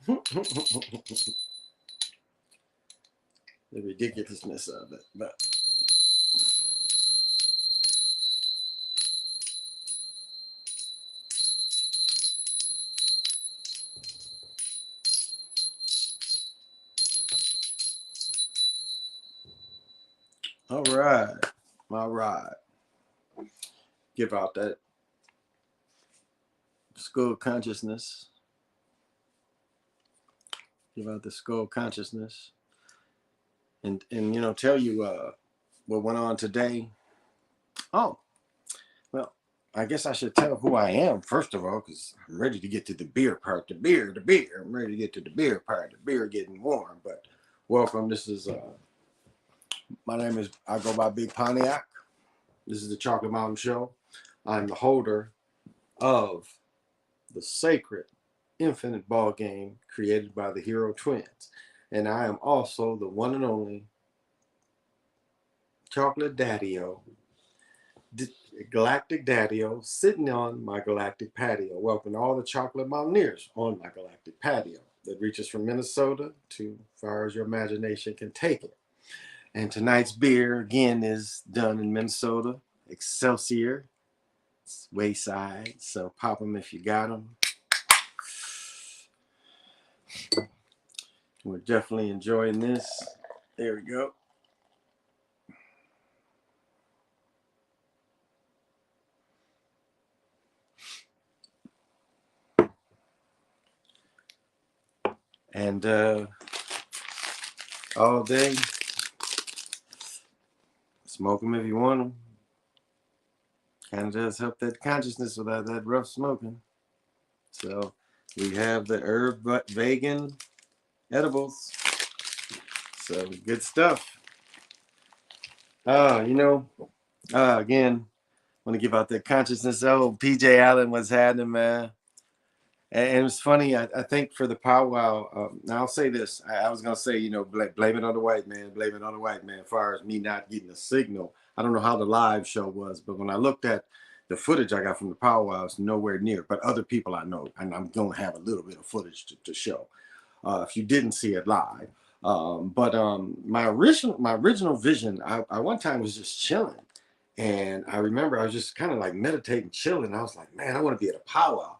The ridiculousness of it. But all right, all right. Give out that skull consciousness. Give out the skull consciousness, and tell you what went on today. Oh, well, I guess I should tell who I am first of all, because I'm ready to get to the beer part. The beer, the beer. I'm ready to get to the beer part. The beer getting warm. But welcome. This is my name is, I go by Big Pontiac. This is the Chocolate Mountain Show. I'm the holder of the sacred infinite ball game created by the Hero Twins. And I am also the one and only Chocolate Daddy-O, Galactic Daddy-O, sitting on my galactic patio. Welcome to all the chocolate mountaineers on my galactic patio that reaches from Minnesota to as far as your imagination can take it. And tonight's beer, again, is done in Minnesota, Excelsior. It's Wayside, so pop them if you got them. We're definitely enjoying this. There we go. And all day, smoke them if you want them. Kind of does help that consciousness without that rough smoking. So we have the herb vegan edibles. So good stuff. Again, want to give out that consciousness. Oh, PJ Allen was happening, man. And it was funny. I think for the Pow Wow, now I'll say this. I was going to say, blame it on the white man, blame it on the white man. As far as me not getting a signal, I don't know how the live show was, but when I looked at the footage I got from the Pow Wow, it's nowhere near. But other people I know, and I'm going to have a little bit of footage to show if you didn't see it live. But my original vision, I one time was just chilling. And I remember I was just kind of like meditating, chilling. I was like, man, I want to be at a powwow.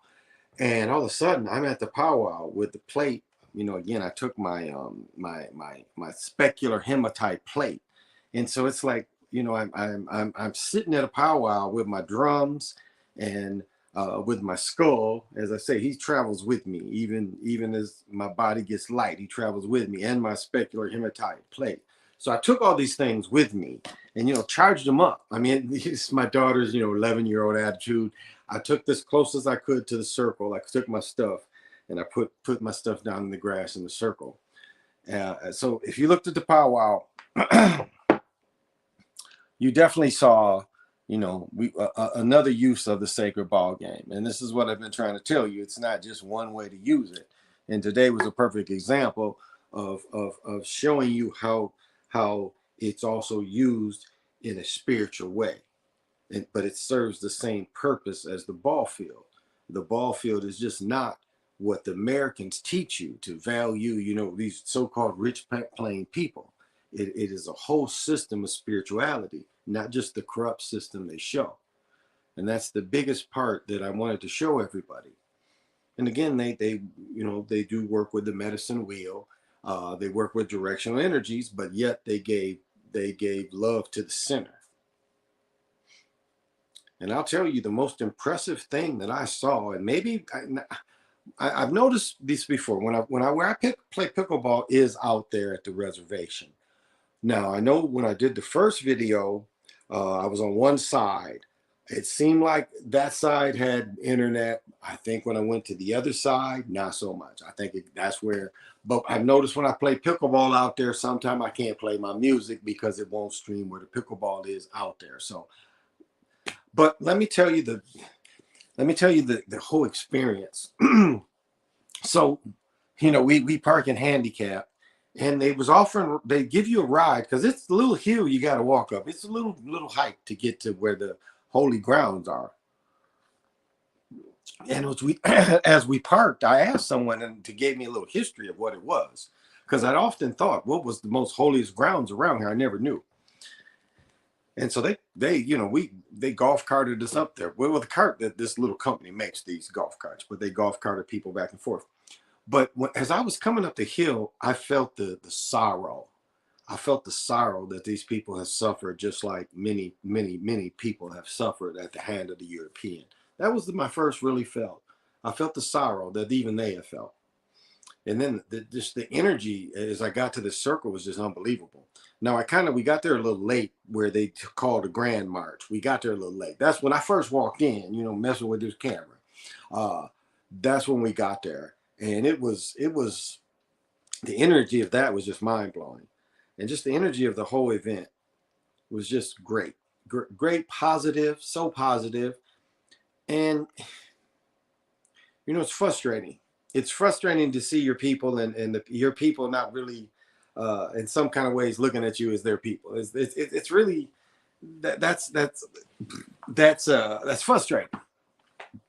And all of a sudden, I'm at the powwow with the plate. Again, I took my my specular hematite plate, and so it's like I'm sitting at a powwow with my drums and with my skull. As I say, he travels with me, even as my body gets light. He travels with me, and my specular hematite plate. So I took all these things with me, and charged them up. I mean, it's my daughter's 11-year-old attitude. I took this close as I could to the circle. I took my stuff and I put my stuff down in the grass in the circle. So if you looked at the powwow, you definitely saw, another use of the sacred ball game. And this is what I've been trying to tell you. It's not just one way to use it. And today was a perfect example of showing you how it's also used in a spiritual way. But it serves the same purpose as the ball field. The ball field is just not what the Americans teach you to value, these so-called rich plain people. It is a whole system of spirituality, not just the corrupt system they show. And that's the biggest part that I wanted to show everybody. And again, they do work with the medicine wheel. They work with directional energies, but yet they gave love to the center. And I'll tell you the most impressive thing that I saw, and maybe I've noticed this before. Where I play pickleball is out there at the reservation. Now I know when I did the first video, I was on one side. It seemed like that side had internet. I think when I went to the other side, not so much. I think that's where. But I've noticed when I play pickleball out there, sometimes I can't play my music because it won't stream where the pickleball is out there. So. But let me tell you the whole experience. So, we park in handicap, and they give you a ride because it's a little hill you got to walk up. It's a little hike to get to where the holy grounds are. And as we as we parked, I asked someone and to gave me a little history of what it was, because I'd often thought what was the most holiest grounds around here. I never knew. And so they they golf carted us up there. Well, the cart that this little company makes these golf carts, but they golf carted people back and forth. But as I was coming up the hill, I felt the sorrow. I felt the sorrow that these people have suffered, just like many people have suffered at the hand of the European. That was my first really felt. I felt the sorrow that even they have felt. And then just the energy as I got to the circle was just unbelievable. Now we got there a little late where they called a grand march. We got there a little late. That's when I first walked in, messing with this camera. Uh, that's when we got there, and it was the energy of that was just mind blowing, and just the energy of the whole event was just great, great, positive, so positive, and it's frustrating. It's frustrating to see your people and your people not really, in some kind of ways, looking at you as their people. It's really that's frustrating.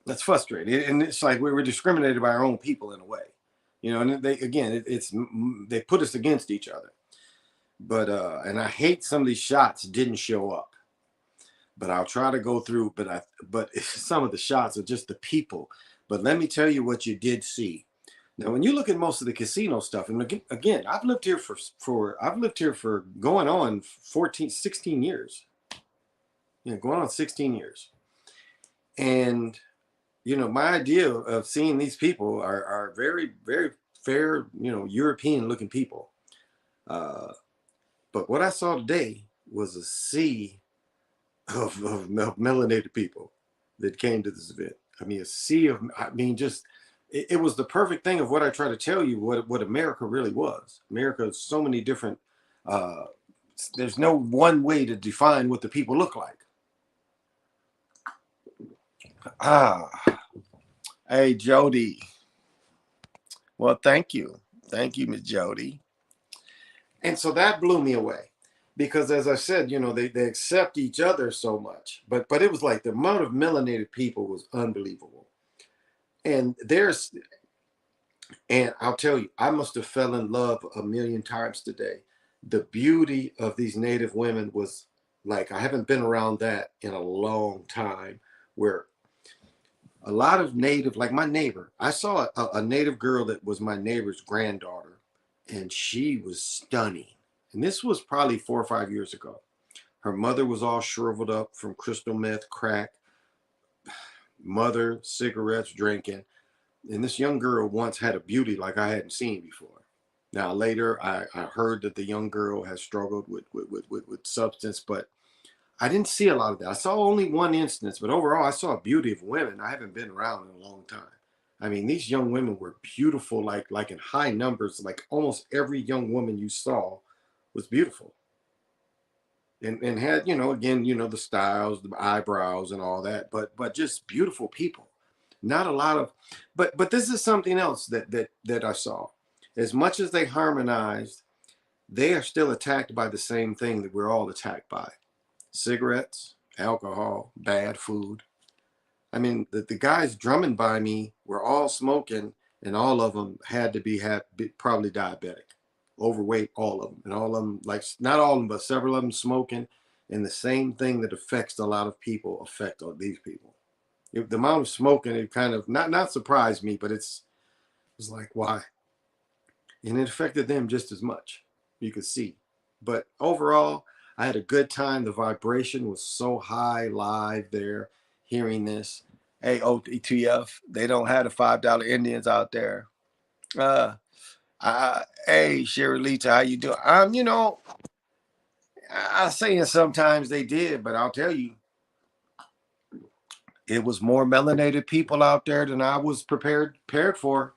That's frustrating, and it's like we were discriminated by our own people in a way, And they again, they put us against each other. But and I hate some of these shots didn't show up. But I'll try to go through. But some of the shots are just the people. But let me tell you what you did see. Now, when you look at most of the casino stuff, and again, I've lived here for going on 14, 16 years. Going on 16 years. And my idea of seeing these people are very, very fair, European looking people. But what I saw today was a sea of melanated people that came to this event. I mean, a sea of, just, it was the perfect thing of what I try to tell you, what America really was. America is so many different, there's no one way to define what the people look like. Hey, Jody. Well, thank you. Thank you, Miss Jody. And so that blew me away. Because as I said, they accept each other so much. But it was like the amount of melanated people was unbelievable. And I'll tell you, I must have fell in love a million times today. The beauty of these native women was like, I haven't been around that in a long time, where a lot of native, like my neighbor, I saw a native girl that was my neighbor's granddaughter, and she was stunning. And this was probably 4 or 5 years ago. Her mother was all shriveled up from crystal meth, crack, mother, cigarettes, drinking. And this young girl once had a beauty like I hadn't seen before. Now, later, I heard that the young girl has struggled with substance, but I didn't see a lot of that. I saw only one instance, but overall, I saw a beauty of women I haven't been around in a long time. I mean, these young women were beautiful, like in high numbers. Like almost every young woman you saw was beautiful, and had again the styles, the eyebrows, and all that. But just beautiful people. Not a lot of, but this is something else that I saw. As much as they harmonized, they are still attacked by the same thing that we're all attacked by: cigarettes, alcohol, bad food. I mean, the guys drumming by me were all smoking, and all of them had to be probably diabetic, overweight, all of them, and all of them, like not all of them, but several of them smoking, and the same thing that affects a lot of people affect these people. The amount of smoking, it kind of not surprised me, but it's like, why? And it affected them just as much. You could see, but overall, I had a good time. The vibration was so high live there, hearing this. Hey, OTF, they don't have the $5 Indians out there. Hey, Sherry Lita, how you doing? I say sometimes they did, but I'll tell you, it was more melanated people out there than I was prepared for.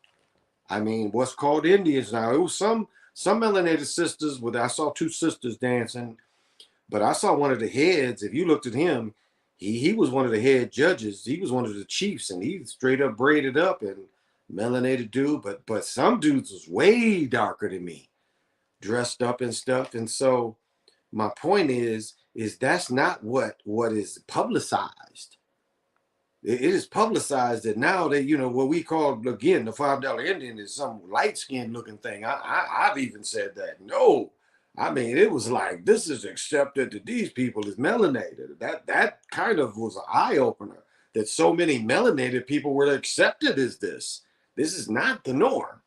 I mean, what's called Indians now? It was some melanated sisters. I saw two sisters dancing, but I saw one of the heads. If you looked at him, he was one of the head judges. He was one of the chiefs, and he straight up braided up and melanated dude. But some dudes was way darker than me, dressed up and stuff. And so my point is that's not what is publicized. it is publicized that now they, what we call again the $5 Indian is some light skinned looking thing. I've even said that. No, I mean it was like this is accepted that these people is melanated. That kind of was an eye opener that so many melanated people were accepted as this. This is not the norm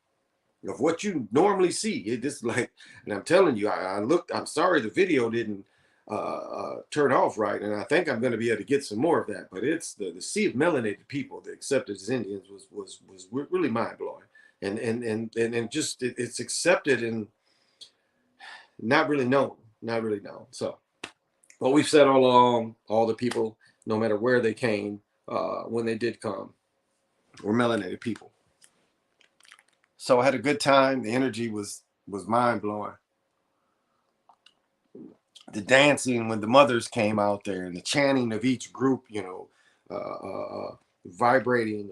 of what you normally see. It just like, and I'm telling you, I looked. I'm sorry the video didn't turn off right, and I think I'm going to be able to get some more of that. But it's the sea of melanated people that accepted as Indians was really mind blowing, and just it's accepted and not really known, not really known. So, what we've said all along, all the people, no matter where they came, when they did come, were melanated people. So I had a good time. The energy was mind blowing. The dancing when the mothers came out there and the chanting of each group, vibrating,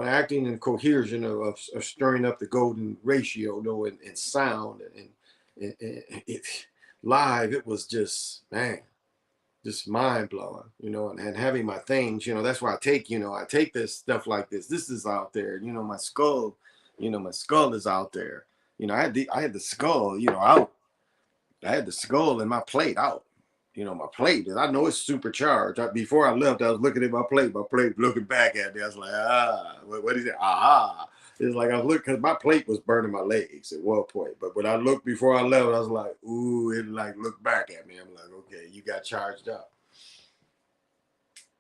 acting in cohesion of stirring up the golden ratio, and sound and it live. It was just man, just mind blowing, and having my things, that's why I take this stuff like this. This is out there, my skull, my skull is out there. I had the skull, out. I had the skull and my plate out. My plate. And I know it's supercharged. Before I left, I was looking at my plate. My plate looking back at me. I was like, what is it? Aha. It's like I was looking because my plate was burning my legs at one point. But when I looked before I left, I was like, ooh, it like looked back at me. I'm like, okay, you got charged up.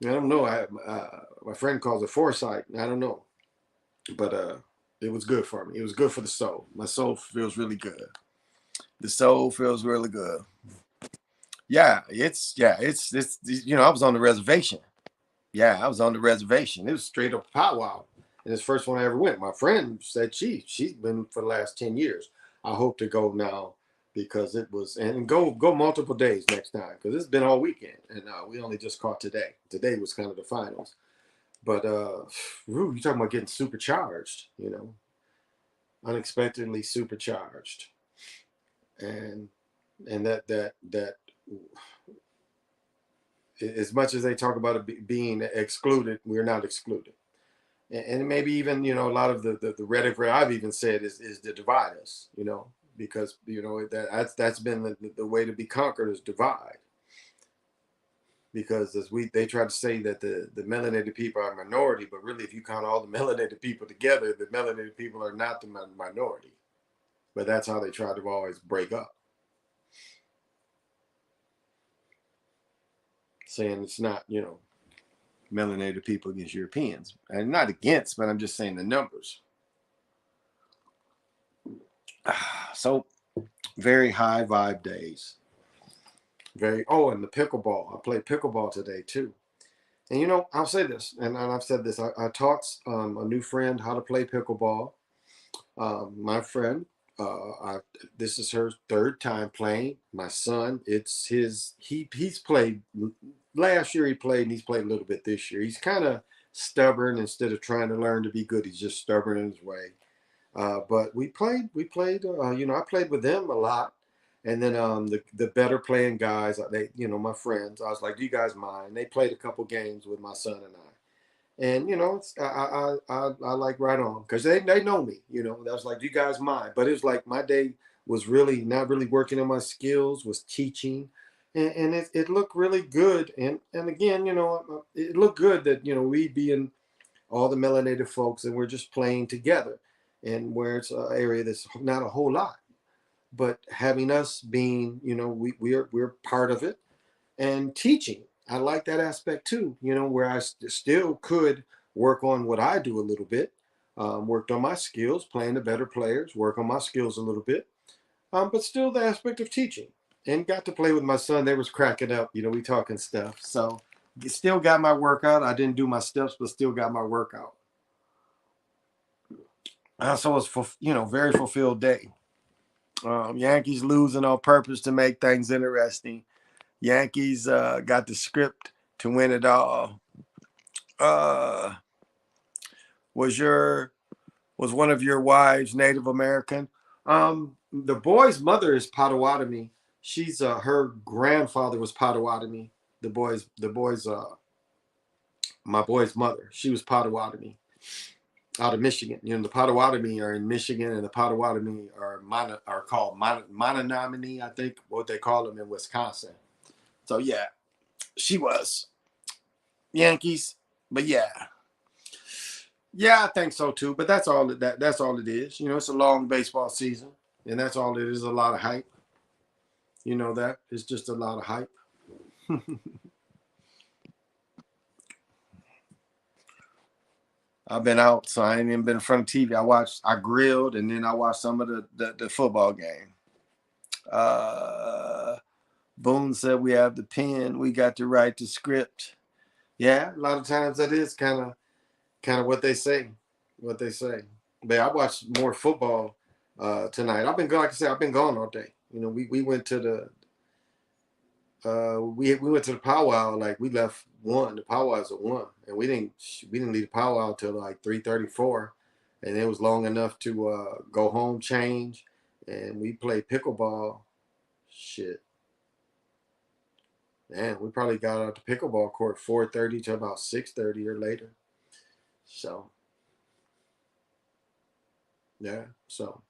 I don't know. My friend calls it foresight. I don't know. But it was good for me. It was good for the soul. My soul feels really good. The soul feels really good. It's I was on the reservation. Yeah, I was on the reservation. It was straight up Pow Wow. And it's the first one I ever went. My friend said she's been for the last 10 years. I hope to go now because it was and go multiple days next time because it's been all weekend and we only just caught today. Today was kind of the finals. But you're talking about getting supercharged, unexpectedly supercharged. And that as much as they talk about it being excluded, we're not excluded. And maybe even, a lot of the rhetoric I've even said is to divide us, because, that's been the way to be conquered is divide. Because they try to say that the melanated people are a minority, but really if you count all the melanated people together, the melanated people are not the minority. But that's how they try to always break up. Saying it's not, melanated people against Europeans. And not against, but I'm just saying the numbers. So very high vibe days. And the pickleball. I played pickleball today too. And I'll say this, and I've said this. I taught a new friend how to play pickleball. My friend, this is her third time playing. My son, it's he's played last year. He played and he's played a little bit this year. He's kind of stubborn. Instead of trying to learn to be good, he's just stubborn in his way. But we played. I played with them a lot. And then the better playing guys, they my friends. I was like, "Do you guys mind?" They played a couple games with my son and I, and it's I like right on because they know me. That was like, "Do you guys mind?" But it was like my day was really not really working on my skills, was teaching, and it looked really good. And again, it looked good that we being all the melanated folks and we're just playing together, and where it's an area that's not a whole lot but having us being, we're part of it and teaching. I like that aspect too, where I still could work on what I do a little bit, worked on my skills, playing the better players, work on my skills a little bit, but still the aspect of teaching and got to play with my son. They was cracking up, we talking stuff. So still got my workout. I didn't do my steps, but still got my workout. So it was, very fulfilled day. Yankees losing on purpose to make things interesting. Yankees got the script to win it all. Was one of your wives Native American? The boy's mother is Potawatomi. She's her grandfather was Potawatomi. The boy's my boy's mother. She was Potawatomi out of Michigan. You know, the Potawatomi are in Michigan, and the Potawatomi are called Mononominee, I think, what they call them in Wisconsin. So yeah, she was Yankees, but yeah, I think so too. But that's all it is. You know, it's a long baseball season, and that's all it is. A lot of hype. You know that it's just a lot of hype. I've been out, so I ain't even been in front of TV. I grilled, and then I watched some of the football game. Uh, Boone said we have the pen. We got to write the script. Yeah, a lot of times that is kind of what they say. What they say. But I watched more football tonight. I've been like I said, I've been gone all day. You know, we went to the we went to the Pow Wow. Like we left one. The Pow Wow's at 1, and we didn't leave the Pow Wow till like 3:34, and it was long enough to go home, change, and we played pickleball. Shit, man, we probably got out the pickleball court 4:30 to about 6:30 or later. So yeah, so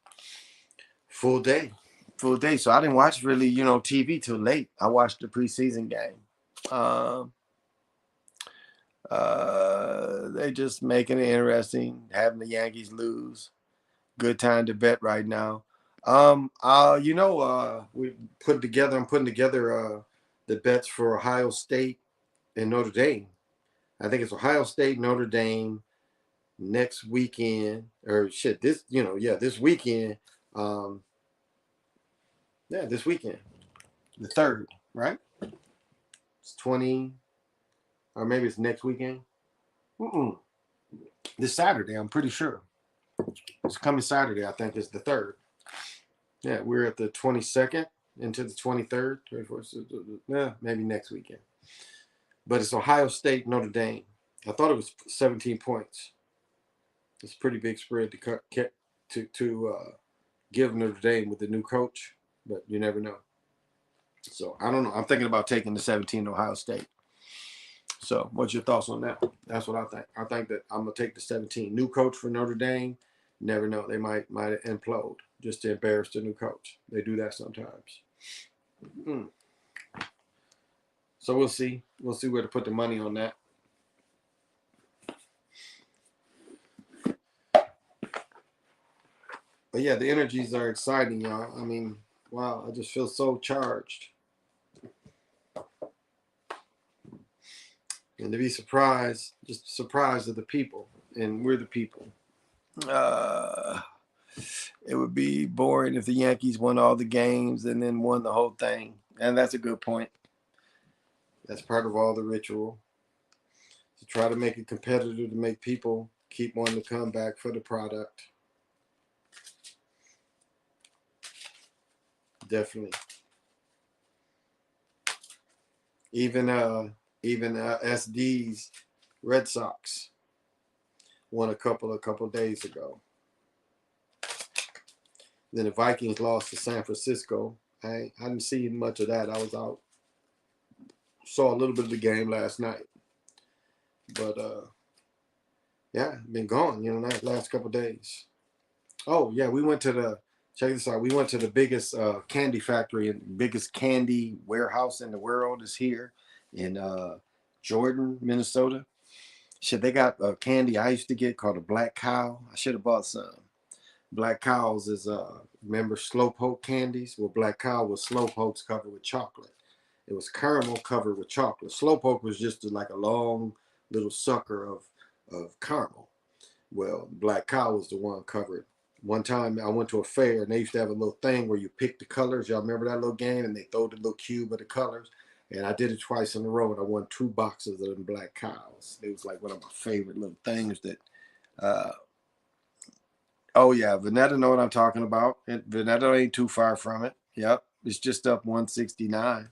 full day, full day. So I didn't watch really, TV till late. I watched the preseason game. Um, they just making it interesting, having the Yankees lose. Good time to bet right now. We put together. I'm putting together the bets for Ohio State and Notre Dame. I think it's Ohio State, Notre Dame next weekend, or shit. This weekend. Um, yeah, this weekend, the third, right? It's 20, or maybe it's next weekend. Mm-mm. This Saturday, I'm pretty sure. It's coming Saturday, I think, is the third. Yeah, we're at the 22nd into the 23rd. 24th, yeah, maybe next weekend. But it's Ohio State, Notre Dame. I thought it was 17 points. It's a pretty big spread to give Notre Dame with the new coach, but you never know. So I don't know. I'm thinking about taking the 17 Ohio State. So what's your thoughts on that? That's what I think. I think that I'm gonna take the 17. New coach for Notre Dame. Never know. They might implode just to embarrass the new coach. They do that sometimes. Mm. So we'll see. We'll see where to put the money on that. But yeah, the energies are exciting, y'all. I mean, wow, I just feel so charged. And to be surprised, just surprised at the people. And we're the people. Uh, it would be boring if the Yankees won all the games and then won the whole thing. And that's a good point. That's part of all the ritual. To try to make it competitive, to make people keep wanting to come back for the product. Definitely. Even SD's Red Sox won a couple days ago. Then the Vikings lost to San Francisco. I didn't see much of that. I was out. Saw a little bit of the game last night. But yeah, been gone, last couple days. Oh yeah, we went to check this out. We went to the biggest candy factory and biggest candy warehouse in the world is here in Jordan, Minnesota. Shit, they got candy I used to get called a Black Cow. I should have bought some. Black Cows is remember Slowpoke candies? Well, Black Cow was Slowpokes covered with chocolate. It was caramel covered with chocolate. Slowpoke was just like a long little sucker of caramel. Well, Black Cow was the one covered. One time I went to a fair and they used to have a little thing where you pick the colors. Y'all remember that little game? And they throw the little cube of the colors. And I did it twice in a row and I won 2 boxes of them Black Cows. It was like one of my favorite little things that oh yeah, Veneta know what I'm talking about. And Veneta ain't too far from it. Yep. It's just up 169.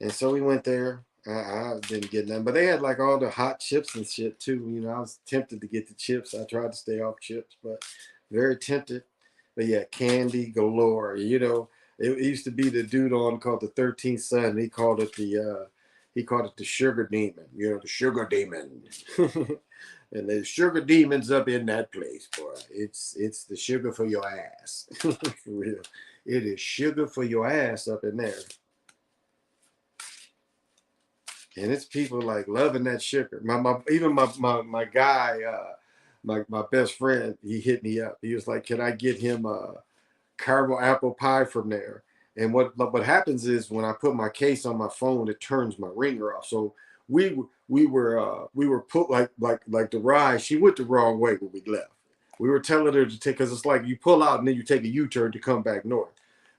And so we went there. I didn't get none, but they had like all the hot chips and shit too. I was tempted to get the chips. I tried to stay off chips, but very tempted. But yeah, candy galore. It used to be the dude on called the 13th Son. He called it he called it the sugar demon. You know, the sugar demon. And there's sugar demons up in that place, boy. It's the sugar for your ass. For real. It is sugar for your ass up in there. And it's people like loving that sugar. Even my guy, my best friend, he hit me up. He was like, "Can I get him a caramel apple pie from there?" And what happens is when I put my case on my phone, it turns my ringer off. So we were put like the ride. She went the wrong way when we left. We were telling her to take, because it's like you pull out and then you take a U-turn to come back north.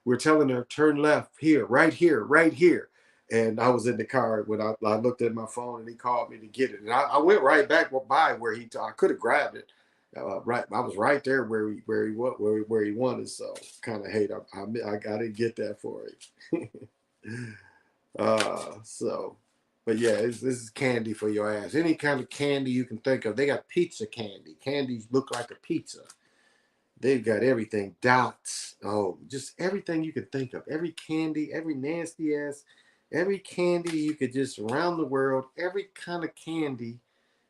We're telling her turn left here, right here, right here. And I was in the car when I looked at my phone and he called me to get it. And I went right back by where I could have grabbed it. Right, I was right there where he wanted. So kind of hate. I gotta get that for him. So, but yeah, this is candy for your ass. Any kind of candy you can think of. They got pizza candy. Candies look like a pizza. They've got everything, dots. Oh, just everything you could think of. Every candy, every nasty ass, every candy you could just around the world. Every kind of candy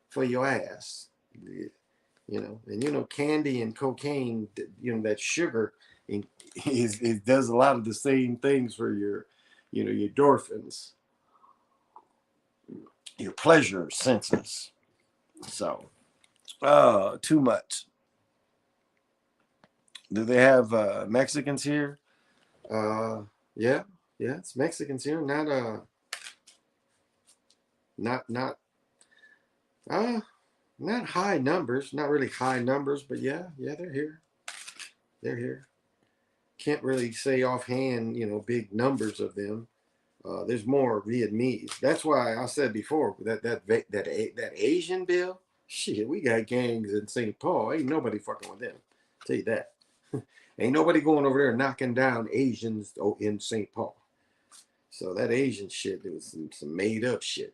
for your ass. You know, and you know, candy and cocaine, you know, that sugar, it does a lot of the same things for your, you know, your endorphins, your pleasure senses. So, too much. Do they have Mexicans here? Uh, yeah, yeah, it's Mexicans here. Not uh, not high numbers. Not really high numbers, but yeah, they're here. They're here. Can't really say offhand, you know, big numbers of them. There's more Vietnamese. That's why I said before that Asian bill. Shit, we got gangs in St. Paul. Ain't nobody fucking with them. I'll tell you that. Ain't nobody going over there knocking down Asians in St. Paul. So that Asian shit, it was some made up shit.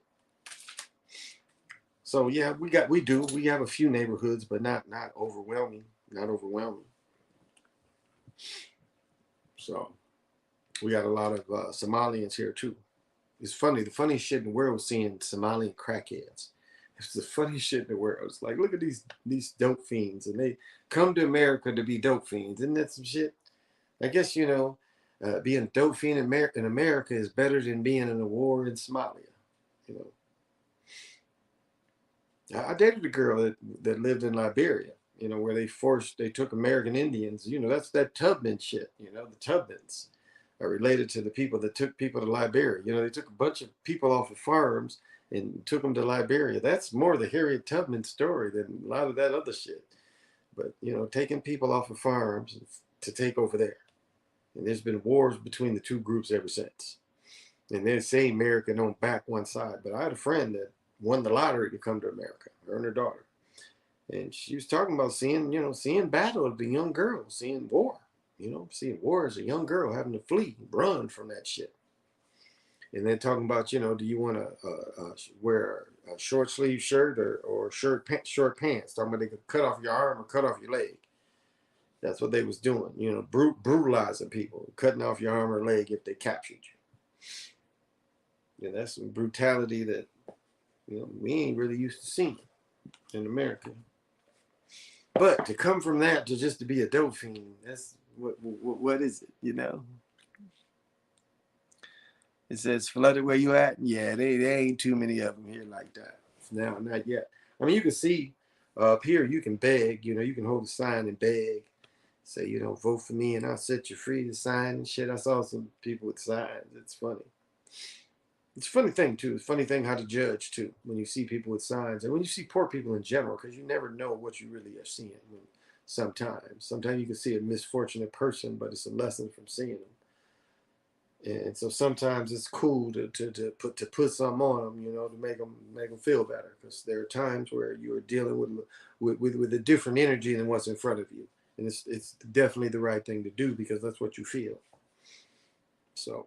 So yeah, we have a few neighborhoods, but not overwhelming. Not overwhelming. So we got a lot of Somalians here too. It's funny. The funniest shit in the world was seeing Somalian crackheads. It's the funniest shit in the world. It's like, look at these dope fiends, and they come to America to be dope fiends. Isn't that some shit? I guess you know, being a dope fiend in America is better than being in a war in Somalia. You know, I dated a girl that lived in Liberia. You know, where they took American Indians. You know, that's that Tubman shit. You know, the Tubmans are related to the people that took people to Liberia. You know, they took a bunch of people off of farms and took them to Liberia. That's more the Harriet Tubman story than a lot of that other shit. But you know, taking people off of farms to take over there. And there's been wars between the two groups ever since. And they say America don't back one side. But I had a friend that won the lottery to come to America, her and her daughter. And she was talking about seeing battle of the young girl, seeing war. You know, seeing war as a young girl having to flee, run from that shit. And then talking about, you know, do you want to wear a short sleeve shirt or short pants? Talking about they could cut off your arm or cut off your leg. That's what they was doing, you know, brutalizing people, cutting off your arm or leg if they captured you. And that's some brutality that, you know, we ain't really used to seeing in America. But to come from that to just to be a dope fiend, that's what is it, you know? It says flooded where you at? Yeah, there ain't too many of them here like that. Now, not yet. I mean, you can see up here, you can beg, you know, you can hold a sign and beg. Say, you know, vote for me and I'll set you free to sign and shit. I saw some people with signs. It's funny. It's a funny thing, too. It's a funny thing how to judge, too, when you see people with signs. And when you see poor people in general, because you never know what you really are seeing sometimes. Sometimes you can see a misfortunate person, but it's a lesson from seeing them. And so sometimes it's cool to put something on them, you know, to make them feel better. Because there are times where you are dealing with a different energy than what's in front of you, and it's definitely the right thing to do because that's what you feel. So,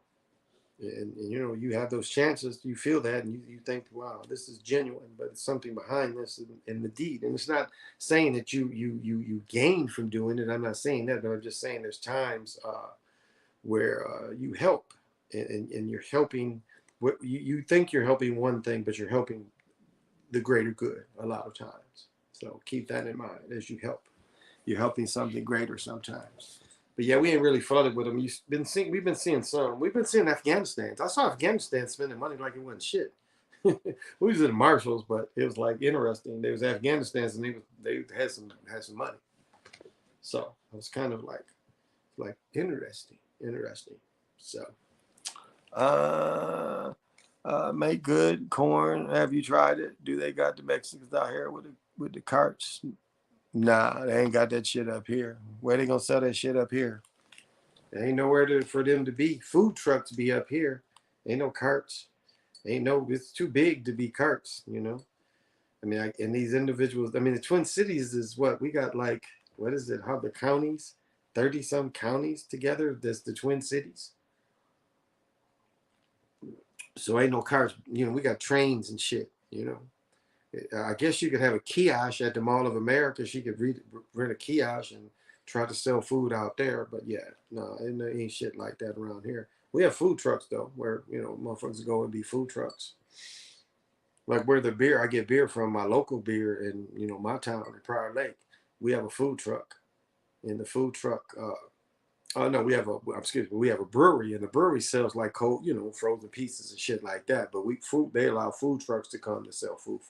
and you know, you have those chances, you feel that, and you think, wow, this is genuine, but it's something behind this in the deed. And it's not saying that you gain from doing it. I'm not saying that, but I'm just saying there's times where you help and you're helping what you think you're helping one thing, but you're helping the greater good a lot of times. So keep that in mind as you help. You're helping something greater sometimes. But yeah, we ain't really flooded with them. We've been seeing some. We've been seeing Afghanistan. I saw Afghanistan spending money like it wasn't shit. We was in the Marshalls, but it was like interesting. There was Afghanistan's and they had some money. So it was kind of like interesting. So uh make good corn. Have you tried it? Do they got the Mexicans out here with the carts? Nah, they ain't got that shit up here. Where they gonna sell that shit up here? There ain't nowhere for them to be. Food trucks be up here. Ain't no carts. Ain't no. It's too big to be carts. You know. I mean, and these individuals. I mean, the Twin Cities is what we got. Like, what is it? How the counties? 30-some counties together. That's the Twin Cities. So ain't no cars. You know, we got trains and shit. You know. I guess you could have a kiosk at the Mall of America. She could rent a kiosk and try to sell food out there. But yeah, no, ain't shit like that around here. We have food trucks though, where motherfuckers go and be food trucks. Like where the beer, I get beer from my local beer in my town in Prior Lake. We have a food truck, and the food truck. Oh no, we have a brewery, and the brewery sells like cold, frozen pizzas and shit like that. But they allow food trucks to come to sell food.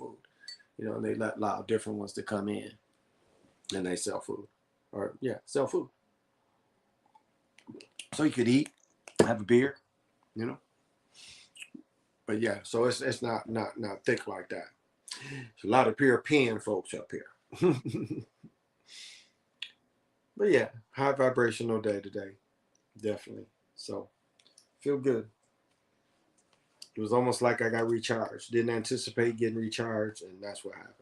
And they allow different ones to come in and they sell food. Or, yeah, sell food. So you could eat, have a beer, you know. But yeah, so it's not thick like that. There's a lot of European folks up here. But yeah, high vibrational day today. Definitely. So feel good. It was almost like I got recharged. Didn't anticipate getting recharged, and that's what happened.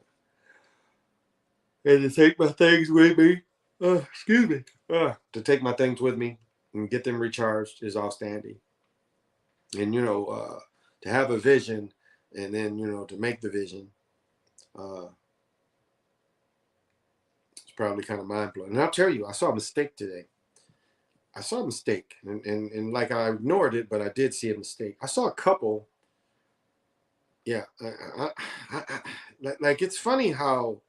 And to take my things with me, excuse me, to take my things with me and get them recharged is outstanding. And to have a vision, and then to make the vision, uh, it's probably kind of mind blowing. And I'll tell you, I saw a mistake today. I saw a mistake, and like I ignored it, but I did see a mistake. I saw a couple. Yeah, like it's funny how,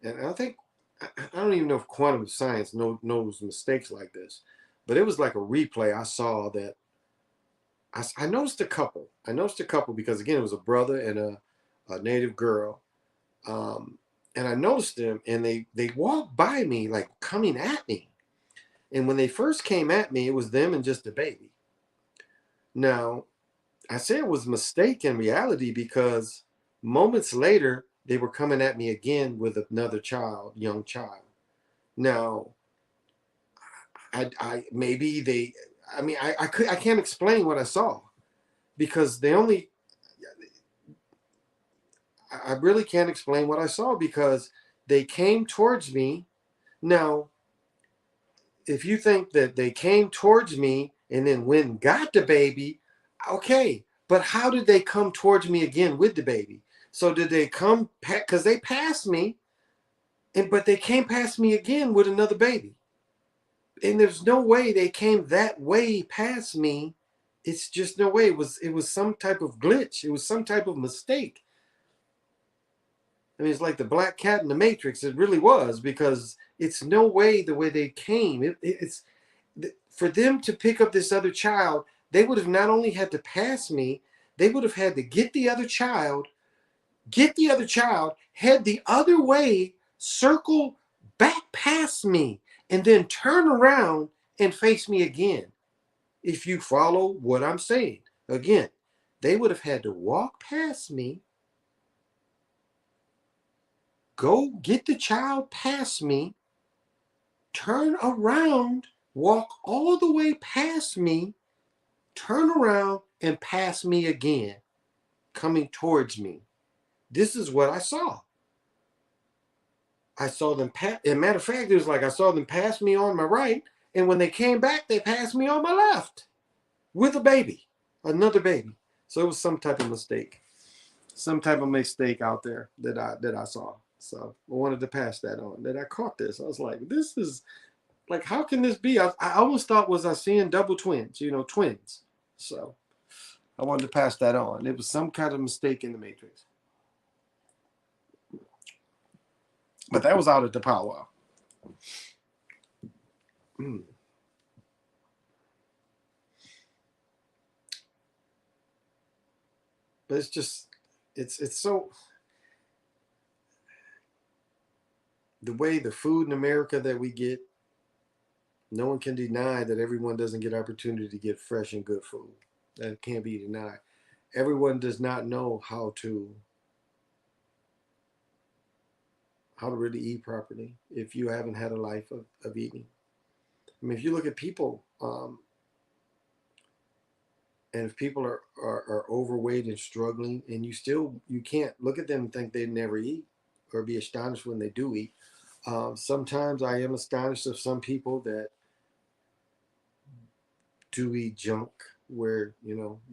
and I think I don't even know if quantum science knows mistakes like this, but it was like a replay. I saw that I noticed a couple. I noticed a couple because again it was a brother and a native girl, and I noticed them, and they walked by me like coming at me. And when they first came at me, it was them and just the baby. Now, I say it was a mistake in reality because moments later, they were coming at me again with another young child. Now, I can't explain what I saw because I really can't explain what I saw because they came towards me. Now, if you think that they came towards me and then went and got the baby, okay. But how did they come towards me again with the baby? So did they come because they passed me, but they came past me again with another baby? And there's no way they came that way past me. It's just no way. It was some type of glitch. It was some type of mistake. I mean, it's like the black cat in the Matrix. It really was because it's no way the way they came. It's for them to pick up this other child. They would have not only had to pass me, they would have had to get the other child, head the other way, circle back past me, and then turn around and face me again. If you follow what I'm saying, again, they would have had to walk past me, go get the child past me, turn around, walk all the way past me, turn around and pass me again, coming towards me. This is what I saw. I saw them pass. As a matter of fact, it was like I saw them pass me on my right, and when they came back, they passed me on my left with a baby, another baby. So it was some type of mistake. Some type of mistake out there that I saw. So I wanted to pass that on. That I caught this. I was like, this is like, how can this be? I almost thought was I seeing double twins, twins. So I wanted to pass that on. It was some kind of mistake in the matrix. But that was out at the Pow Wow. Mm. But it's just, it's so, the way the food in America that we get, no one can deny that everyone doesn't get opportunity to get fresh and good food. That can't be denied. Everyone does not know how to really eat properly if you haven't had a life of eating. I mean, if you look at people, and if people are overweight and struggling, and you can't look at them and think they never eat or be astonished when they do eat. Sometimes I am astonished of some people that do eat junk, where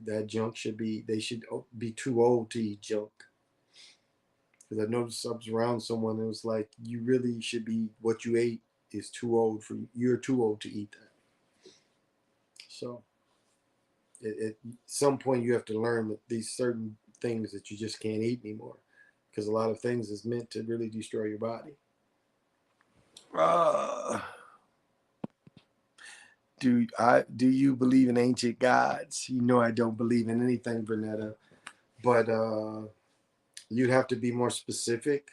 that junk they should be too old to eat junk. Because I noticed I was around someone and it was like, you really should be, what you ate is too old for you. You're too old to eat that. So at some point you have to learn that these certain things that you just can't eat anymore, because a lot of things is meant to really destroy your body. Uh, do you believe in ancient gods? You know I don't believe in anything, Bernetta. But you'd have to be more specific.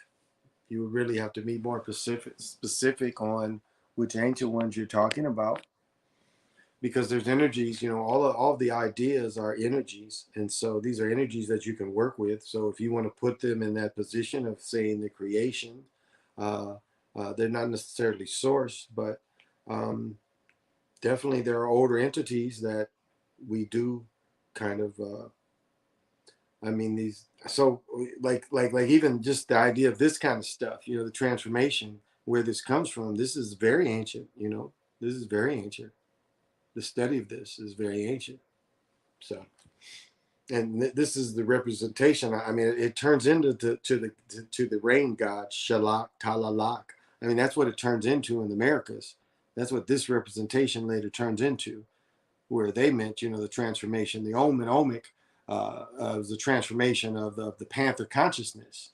You would really have to be more specific on which ancient ones you're talking about, because there's energies. All of the ideas are energies, and so these are energies that you can work with. So if you want to put them in that position of saying the creation, uh, they're not necessarily source, but um, definitely there are older entities that we do kind of. I mean, these, so like even just the idea of this kind of stuff, the transformation, where this comes from. This is very ancient. This is very ancient. The study of this is very ancient. So, and this is the representation. I mean, it turns into the rain god Shalak Talalak. I mean, that's what it turns into in the Americas. That's what this representation later turns into, where they meant, the transformation, the omic, was the transformation of the panther consciousness.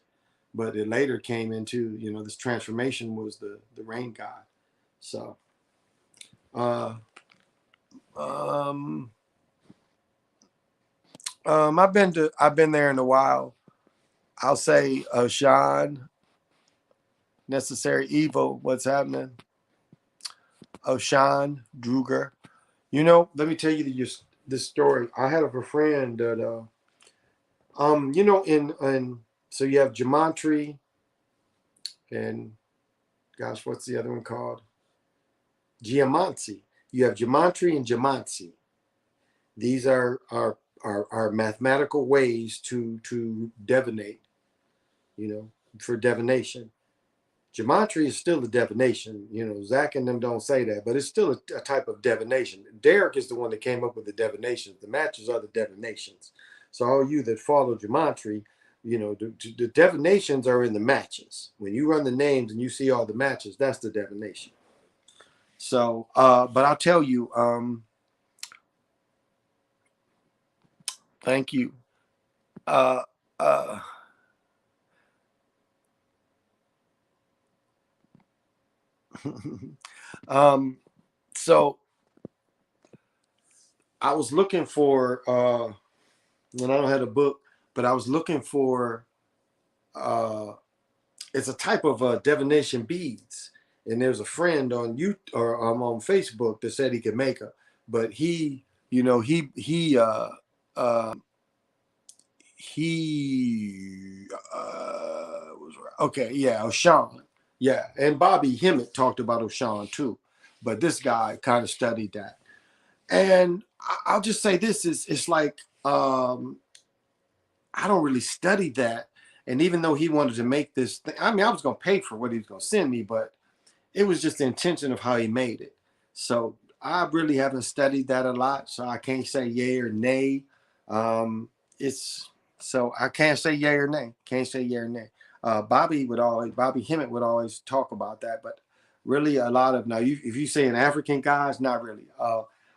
But it later came into, this transformation was the rain god. So, uh, um, I've been there in a while. I'll say, Sean, necessary evil. What's happening? Sean Druger. Let me tell you this story. I had a friend that in so you have gematria and, gosh, what's the other one called? Geomancy. You have gematria and gematria. These are mathematical ways to divinate, for divination. Gematria is still a divination. Zach and them don't say that, but it's still a type of divination. Derek is the one that came up with the divinations. The matches are the divinations. So all you that follow gematria, the divinations are in the matches. When you run the names and you see all the matches, that's the divination. So, but I'll tell you, thank you. Uh, uh, so I was looking for, and I don't have a book, but I was looking for, it's a type of divination beads. And there's a friend on on Facebook that said he could make them, but uh, he was right. Okay, yeah, Oshan, yeah, and Bobby Hemmett talked about Oshan too, but this guy kind of studied that. And I'll just say this is it's like, I don't really study that. And even though he wanted to make this thing, I mean, I was going to pay for what he was going to send me, but it was just the intention of how he made it. So I really haven't studied that a lot, so I can't say yay or nay. It's so I can't say yay or nay. Can't say yay or nay. Bobby Hemmett would always talk about that, but really a lot of, now if you say an African guys, not really.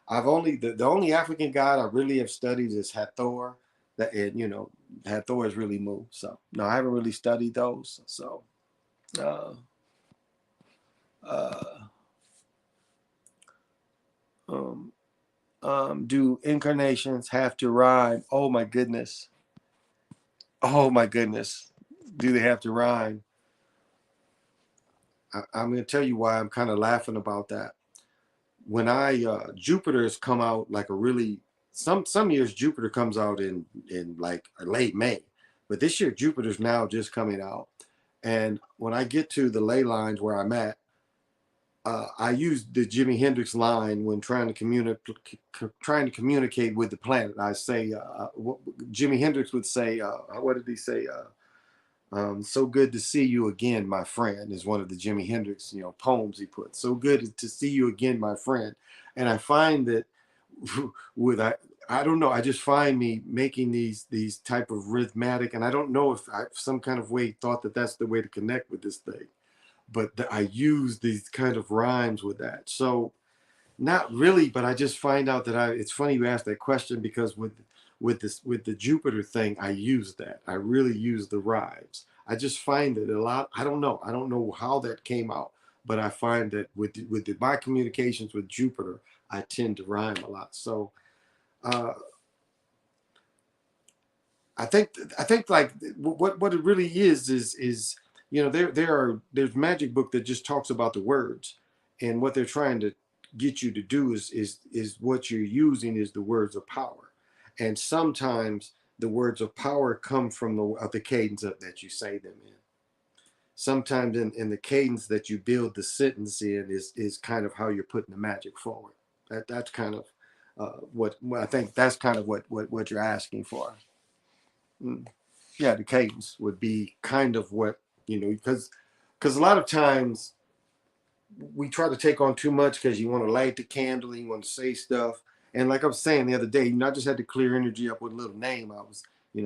I've only the only African god I really have studied is Hathor. That and Hathor is really moved. So no, I haven't really studied those. So uh, uh, um, do incarnations have to rhyme? Oh my goodness. Oh my goodness. Do they have to rhyme? I'm going to tell you why I'm kind of laughing about that. When I Jupiter's come out like a really some years Jupiter comes out in like late May, but this year Jupiter's now just coming out, and when I get to the ley lines where I'm at, I use the Jimi Hendrix line when trying to communicate with the planet. I say Jimi Hendrix would say, what did he say? So good to see you again, my friend, is one of the Jimi Hendrix, poems he put. So good to see you again, my friend. And I find that with I don't know, I just find me making these type of rhythmatic, and I don't know if I some kind of way thought that that's the way to connect with this thing, but I use these kind of rhymes with that. So not really, but I just find out that it's funny you asked that question because with the Jupiter thing, I use that. I really use the rhymes. I just find that a lot. I don't know. I don't know how that came out, but I find that my communications with Jupiter, I tend to rhyme a lot. So uh, I think like what it really is there's magic book that just talks about the words, and what they're trying to get you to do is what you're using is the words of power, and sometimes the words of power come from the cadence that you say them in. Sometimes in the cadence that you build the sentence in is kind of how you're putting the magic forward. That's kind of what I think that's kind of what you're asking for. Mm. Yeah, the cadence would be kind of what because a lot of times we try to take on too much because you want to light the candle, you want to say stuff, and like I was saying the other day, I just had to clear energy up with a little name. I was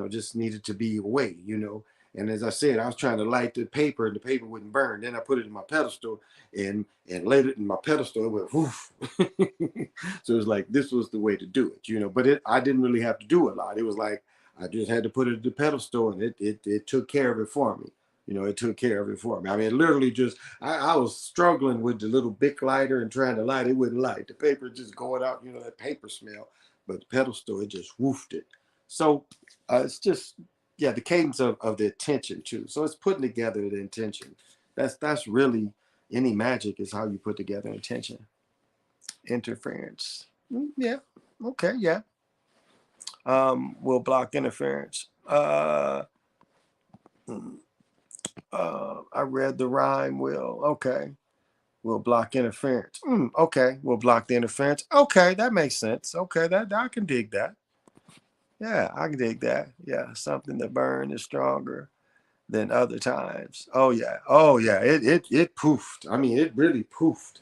just needed to be away, and as I said, I was trying to light the paper and the paper wouldn't burn. Then I put it in my pedestal and laid it in my pedestal. It went woof. So it was like this was the way to do it. But I didn't really have to do a lot. It was like I just had to put it in the pedestal, and it took care of it for me. It took care of it for me. I mean, it literally just I was struggling with the little Bic lighter and trying to light. It wouldn't light. The paper just going out, that paper smell. But the pedestal, it just woofed it. So it's just, yeah, the cadence of the attention too. So it's putting together the intention. That's really any magic is how you put together intention. Interference. Yeah. Okay. Yeah. We'll block interference. Hmm, I read the rhyme. Will. Okay. We'll block interference. Okay. We'll block the interference. Okay. That makes sense. Okay. That I can dig that. Yeah, I can dig that. Yeah. Something that burn is stronger than other times. Oh yeah. Oh yeah. It poofed. I mean, it really poofed.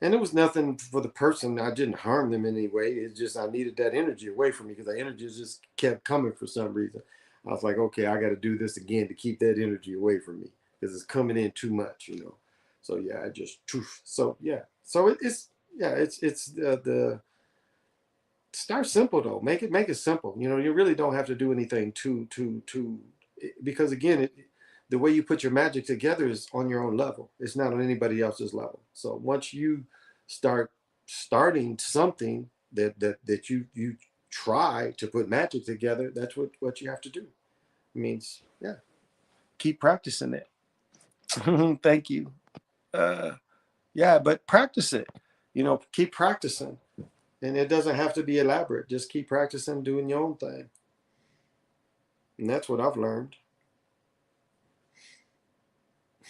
And it was nothing for the person. I didn't harm them in any way. It's just I needed that energy away from me because the energy just kept coming for some reason. I was like, okay, I got to do this again to keep that energy away from me because it's coming in too much. So yeah, I just poof. So yeah, so it's yeah, it's the start simple though. Make it simple. You really don't have to do anything too because again, the way you put your magic together is on your own level. It's not on anybody else's level. So once you starting something that you try to put magic together, that's what you have to do. It means yeah, keep practicing it. Thank you. Uh, yeah, but practice it. Keep practicing. And it doesn't have to be elaborate. Just keep practicing doing your own thing. And that's what I've learned.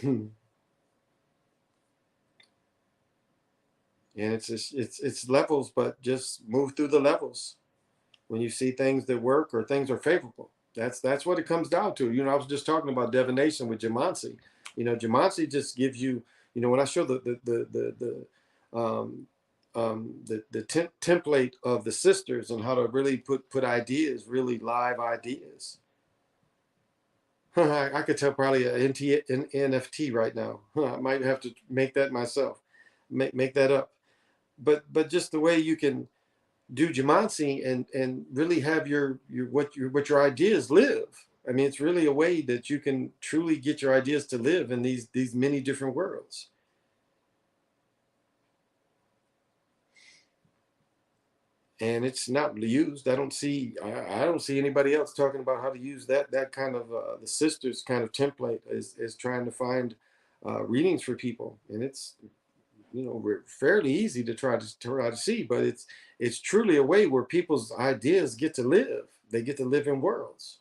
And it's levels, but just move through the levels. When you see things that work or things are favorable, that's what it comes down to. I was just talking about divination with Jamansi. Jamansi just gives you. When I show the template of the sisters and how to really put ideas, really live ideas. I could tell probably an NFT right now. I might have to make that myself. Make that up. but just the way you can do Jumanji and really have what your ideas live. I mean, it's really a way that you can truly get your ideas to live in these many different worlds. And it's not used. I don't see anybody else talking about how to use that kind of the sisters kind of template is trying to find readings for people, and it's fairly easy to try to see, but it's truly a way where people's ideas get to live. They get to live in worlds,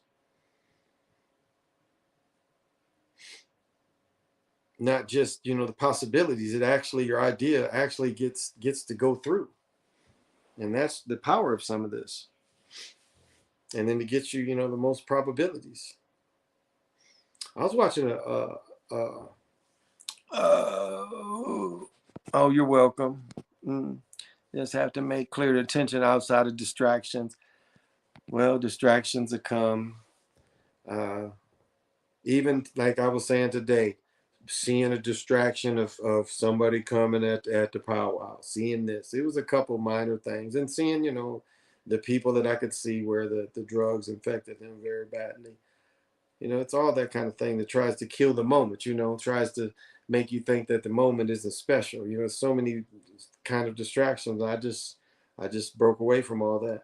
not just the possibilities. It actually your idea actually gets to go through, and that's the power of some of this. And then it gets the most probabilities. I was watching oh, you're welcome. Mm, just have to make clear attention outside of distractions. Well, distractions will come. Uh, Even like I was saying today, seeing a distraction of somebody coming at the powwow, seeing this. It was a couple minor things. And seeing, the people that I could see where the drugs infected them very badly. It's all that kind of thing that tries to kill the moment, tries to make you think that the moment isn't special. So many kind of distractions. I just broke away from all that.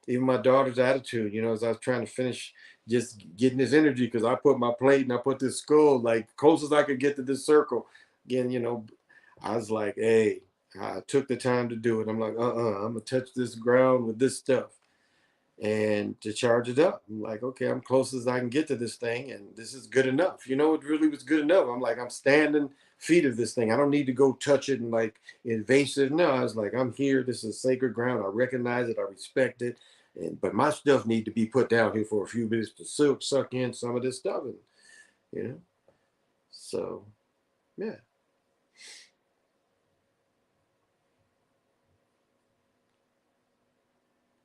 Even my daughter's attitude, as I was trying to finish just getting this energy, because I put my plate and I put this skull like close as I could get to this circle. Again, I was like, hey, I took the time to do it. I'm like, I'm gonna touch this ground with this stuff and to charge it up. I'm like, okay, I'm close as I can get to this thing, and this is good enough. It really was good enough. I'm like, I'm standing feet of this thing. I don't need to go touch it and like invasive. No, I was like, I'm here. This is sacred ground. I recognize it. I respect it. But my stuff need to be put down here for a few minutes to suck in some of this stuff, and you know. So, yeah.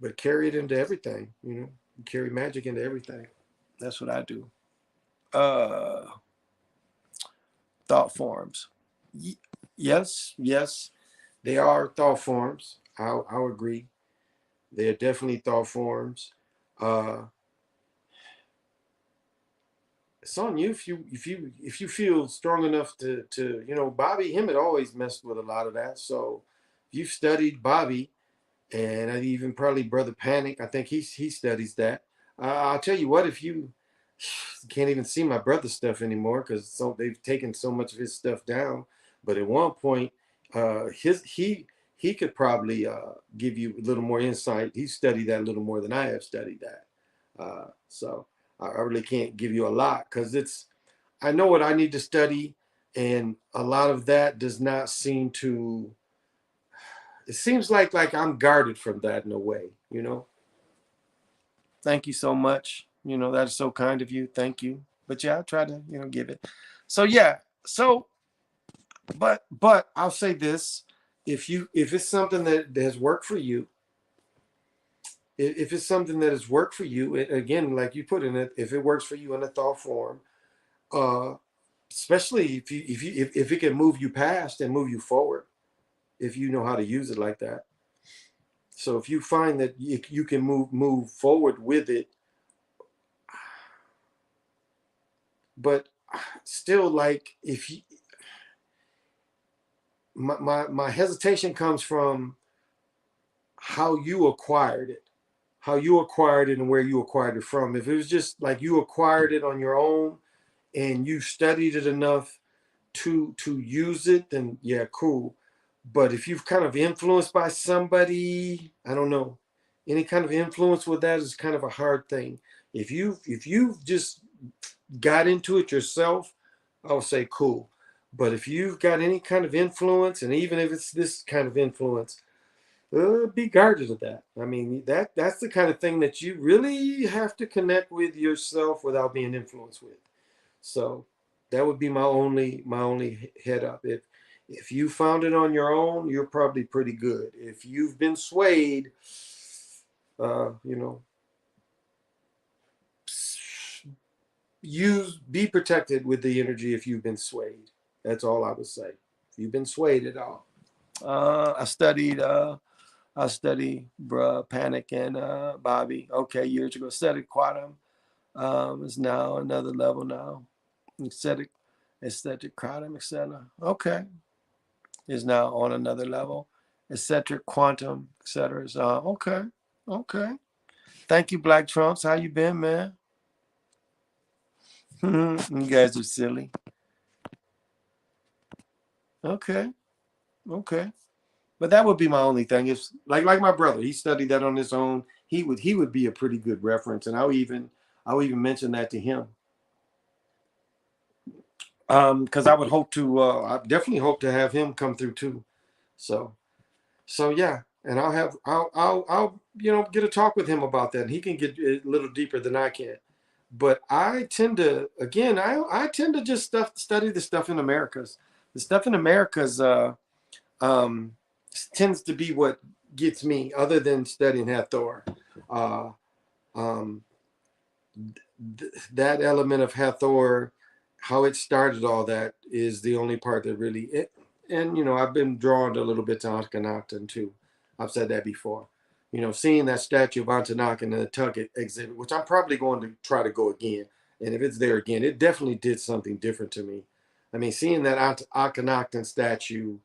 But carry it into everything. Carry magic into everything. That's what I do. Uh, Thought forms. Yes, yes, they are thought forms. I'll agree. They're definitely thought forms. Uh, it's on you if you feel strong enough to Bobby, him had always messed with a lot of that. So if you've studied Bobby, and I even probably Brother Panic, I think he studies that. I'll tell you what, if you can't even see my brother's stuff anymore because they've taken so much of his stuff down. But at one point, his he could probably give you a little more insight. He studied that a little more than I have studied that. So I really can't give you a lot because I know what I need to study, and a lot of that does not seem to. It seems like I'm guarded from that in a way. Thank you so much. That is so kind of you. Thank you. But yeah, I try to give it. So yeah. So but I'll say this: if it's something that has worked for you, if it's something that has worked for you, again, like you put in it, if it works for you in a thought form, uh, especially if it can move you past and move you forward, if you know how to use it like that. So if you find that you can move forward with it, but still, like if you, my hesitation comes from how you acquired it, and where you acquired it from. If it was just like you acquired it on your own and you studied it enough to use it, then yeah, cool. But if you've kind of influenced by somebody, I don't know, any kind of influence with that is kind of a hard thing. If you've just got into it yourself, I'll say cool. But if you've got any kind of influence, and even if it's this kind of influence, be guarded of that. I mean, that's the kind of thing that you really have to connect with yourself without being influenced with. So that would be my only head up. If you found it on your own, you're probably pretty good. If you've been swayed, uh, you know, be protected with the energy if you've been swayed. That's all I would say. If you've been swayed at all. I studied Panic and Bobby. Okay, years ago. Studied Quantum. It's now another level now. Aesthetic Quantum, etc. Okay, is now on another level. Eccentric Quantum, etc. So okay, okay. Thank you, Black Trumps. How you been, man? You guys are silly. Okay, okay. But that would be my only thing. If like my brother, he studied that on his own. He would be a pretty good reference, and I'll even mention that to him. Because I definitely hope to have him come through too. So yeah, and I'll get a talk with him about that. And he can get a little deeper than I can. But I tend to again I tend to just study the stuff in Americas. The stuff in Americas um, tends to be what gets me, other than studying Hathor. Uh, um, that element of Hathor, how it started, all that is the only part that really. And I've been drawn a little bit to Akhenaten too. I've said that before. Seeing that statue of Ankhenaten in the Tug exhibit, which I'm probably going to try to go again. And if it's there again, it definitely did something different to me. I mean, seeing that Akhenaten statue,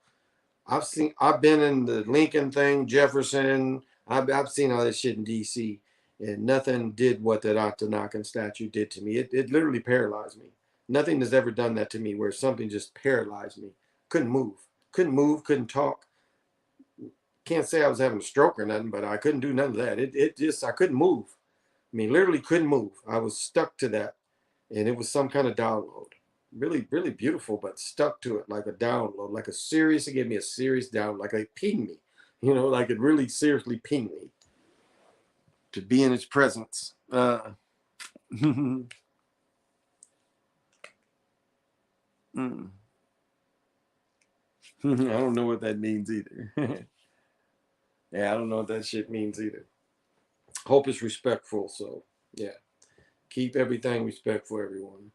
I've been in the Lincoln thing, Jefferson. I've seen all this shit in D.C. and nothing did what that Akhenaten statue did to me. It literally paralyzed me. Nothing has ever done that to me, where something just paralyzed me. Couldn't move, couldn't talk. Can't say I was having a stroke or nothing, but I couldn't do none of that. It just, I couldn't move. I mean, literally couldn't move. I was stuck to that, and it was some kind of download. Really, really beautiful, but stuck to it like a download, like it gave me a serious download, like it pinged me, like it really seriously pinged me to be in its presence. Mm. I don't know what that means either. Yeah, I don't know what that shit means either. Hope is respectful, so yeah, keep everything respectful, everyone,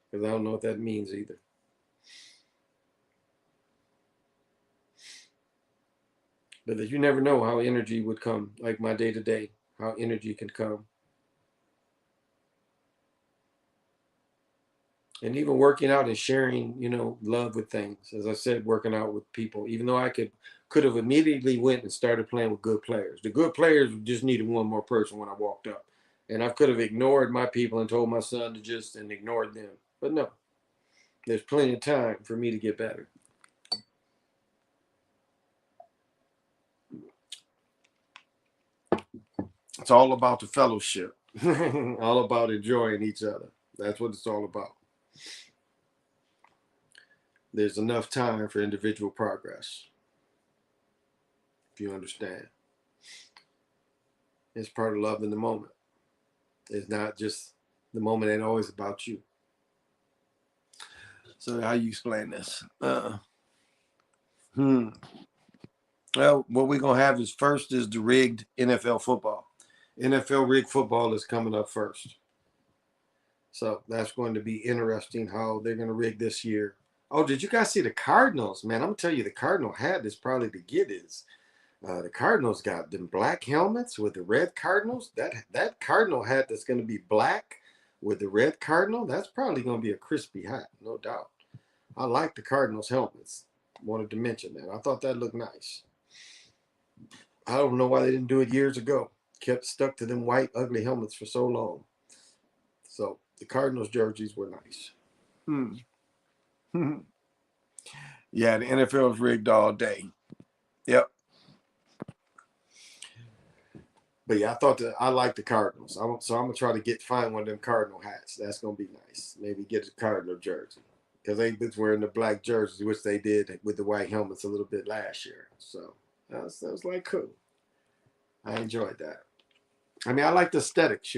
because I don't know what that means either. But you never know how energy would come, like my day to day, how energy can come. And even working out and sharing, love with things. As I said, working out with people, even though I could have immediately went and started playing with good players. The good players just needed one more person when I walked up. And I could have ignored my people and told my son to just and ignored them. But no, there's plenty of time for me to get better. It's all about the fellowship. All about enjoying each other. That's what it's all about. There's enough time for individual progress, if you understand. It's part of love in the moment. It's not just the moment ain't always about you. So how you explain this? Hmm. Well, what we're gonna have is first is the rigged NFL football. NFL rigged football is coming up first. So that's going to be interesting how they're going to rig this year. Oh, did you guys see the Cardinals? Man, I'm gonna tell you, the Cardinal hat is probably to get is. The Cardinals got them black helmets with the red Cardinals. That Cardinal hat that's going to be black with the red Cardinal, that's probably going to be a crispy hat, no doubt. I like the Cardinals helmets. Wanted to mention that. I thought that looked nice. I don't know why they didn't do it years ago. Kept stuck to them white, ugly helmets for so long. So the Cardinals jerseys were nice. Hmm. Yeah, the NFL is rigged all day. Yep. But yeah, I like the Cardinals. So I'm gonna try to find one of them Cardinal hats. That's gonna be nice. Maybe get a Cardinal jersey because they was wearing the black jerseys, which they did with the white helmets a little bit last year. So that was like cool. I enjoyed that. I mean, I like the aesthetics.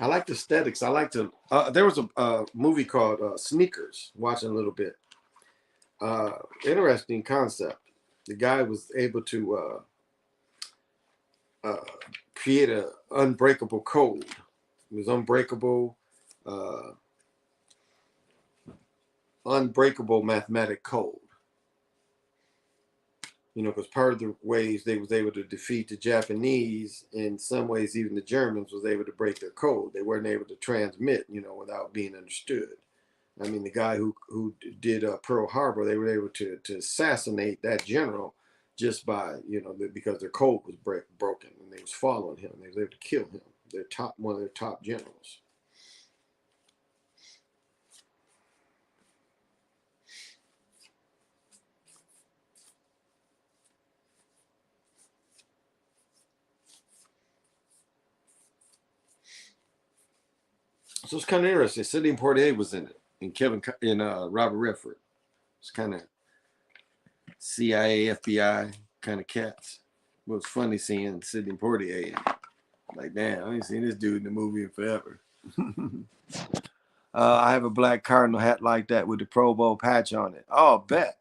I like the aesthetics. I like to. There was a movie called Sneakers. Watching a little bit. Interesting concept. The guy was able to uh, create an unbreakable code. It was unbreakable. Uh, unbreakable mathematic code. You know, because part of the ways they was able to defeat the Japanese, in some ways even the Germans was able to break their code. They weren't able to transmit, you know, without being understood. I mean, the guy who did Pearl Harbor, they were able to assassinate that general just by, you know, because their code was broken and they was following him. They was able to kill him. One of their top generals. So it's kind of interesting. Sidney Poitier was in it, and Robert Redford. It's kind of CIA, FBI kind of cats. It was funny seeing Sidney Poitier. Like, damn, I ain't seen this dude in the movie in forever. I have a black Cardinal hat like that with the Pro Bowl patch on it. Oh, bet.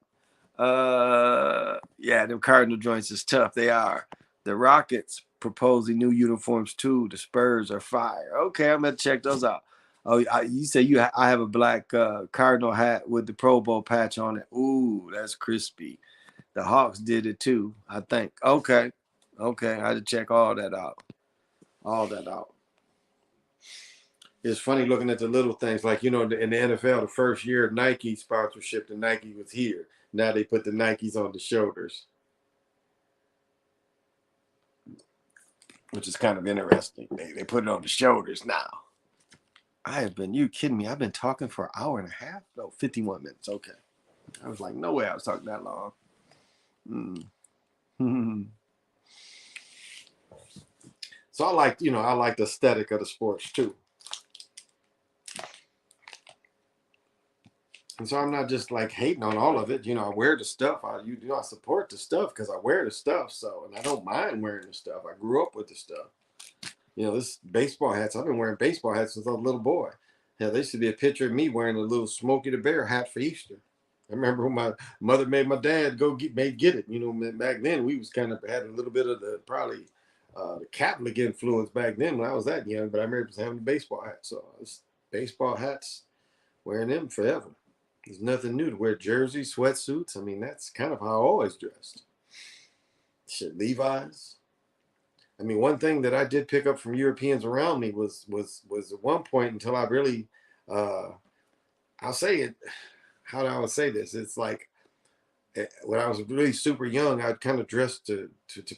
Yeah, them Cardinal joints is tough. They are. The Rockets proposing new uniforms too. The Spurs are fire. Okay, I'm gonna check those out. Oh, you say I have a black Cardinal hat with the Pro Bowl patch on it. Ooh, that's crispy. The Hawks did it too, I think. Okay, I had to check all that out. All that out. It's funny looking at the little things, like, you know, in the NFL, the first year of Nike sponsorship, the Nike was here. Now they put the Nikes on the shoulders, which is kind of interesting. They put it on the shoulders now. You kidding me? I've been talking for an hour and a half? No, 51 minutes. Okay. I was like, no way I was talking that long. So I like the aesthetic of the sports too. And so I'm not just like hating on all of it. You know, I wear the stuff. I support the stuff because I wear the stuff. So, and I don't mind wearing the stuff. I grew up with the stuff. You know, this baseball hats. I've been wearing baseball hats since I was a little boy. Yeah, there used to be a picture of me wearing a little Smokey the Bear hat for Easter. I remember when my mother made my dad go get it. You know, back then we was kind of had a little bit of probably the Catholic influence back then when I was that young. But I remember having a baseball hat. So it's baseball hats, wearing them forever. There's nothing new to wear jerseys, sweatsuits. I mean, that's kind of how I always dressed. Shit, Levi's. I mean, one thing that I did pick up from Europeans around me was at one point until I really, I'll say it. How do I say this? It's like when I was really super young, I'd kind of dress to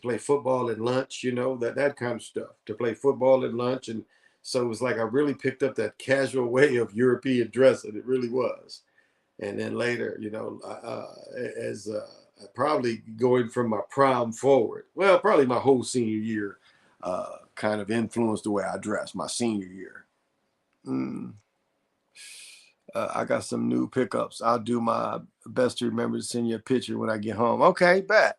play football at lunch, you know, that kind of stuff. To play football at lunch, and so it was like I really picked up that casual way of European dressing. It really was. And then later, you know, as probably going from my prime forward, well, probably my whole senior year, kind of influenced the way I dress. My senior year. Mm. I got some new pickups. I'll do my best to remember to send you a picture when I get home. Okay, bet.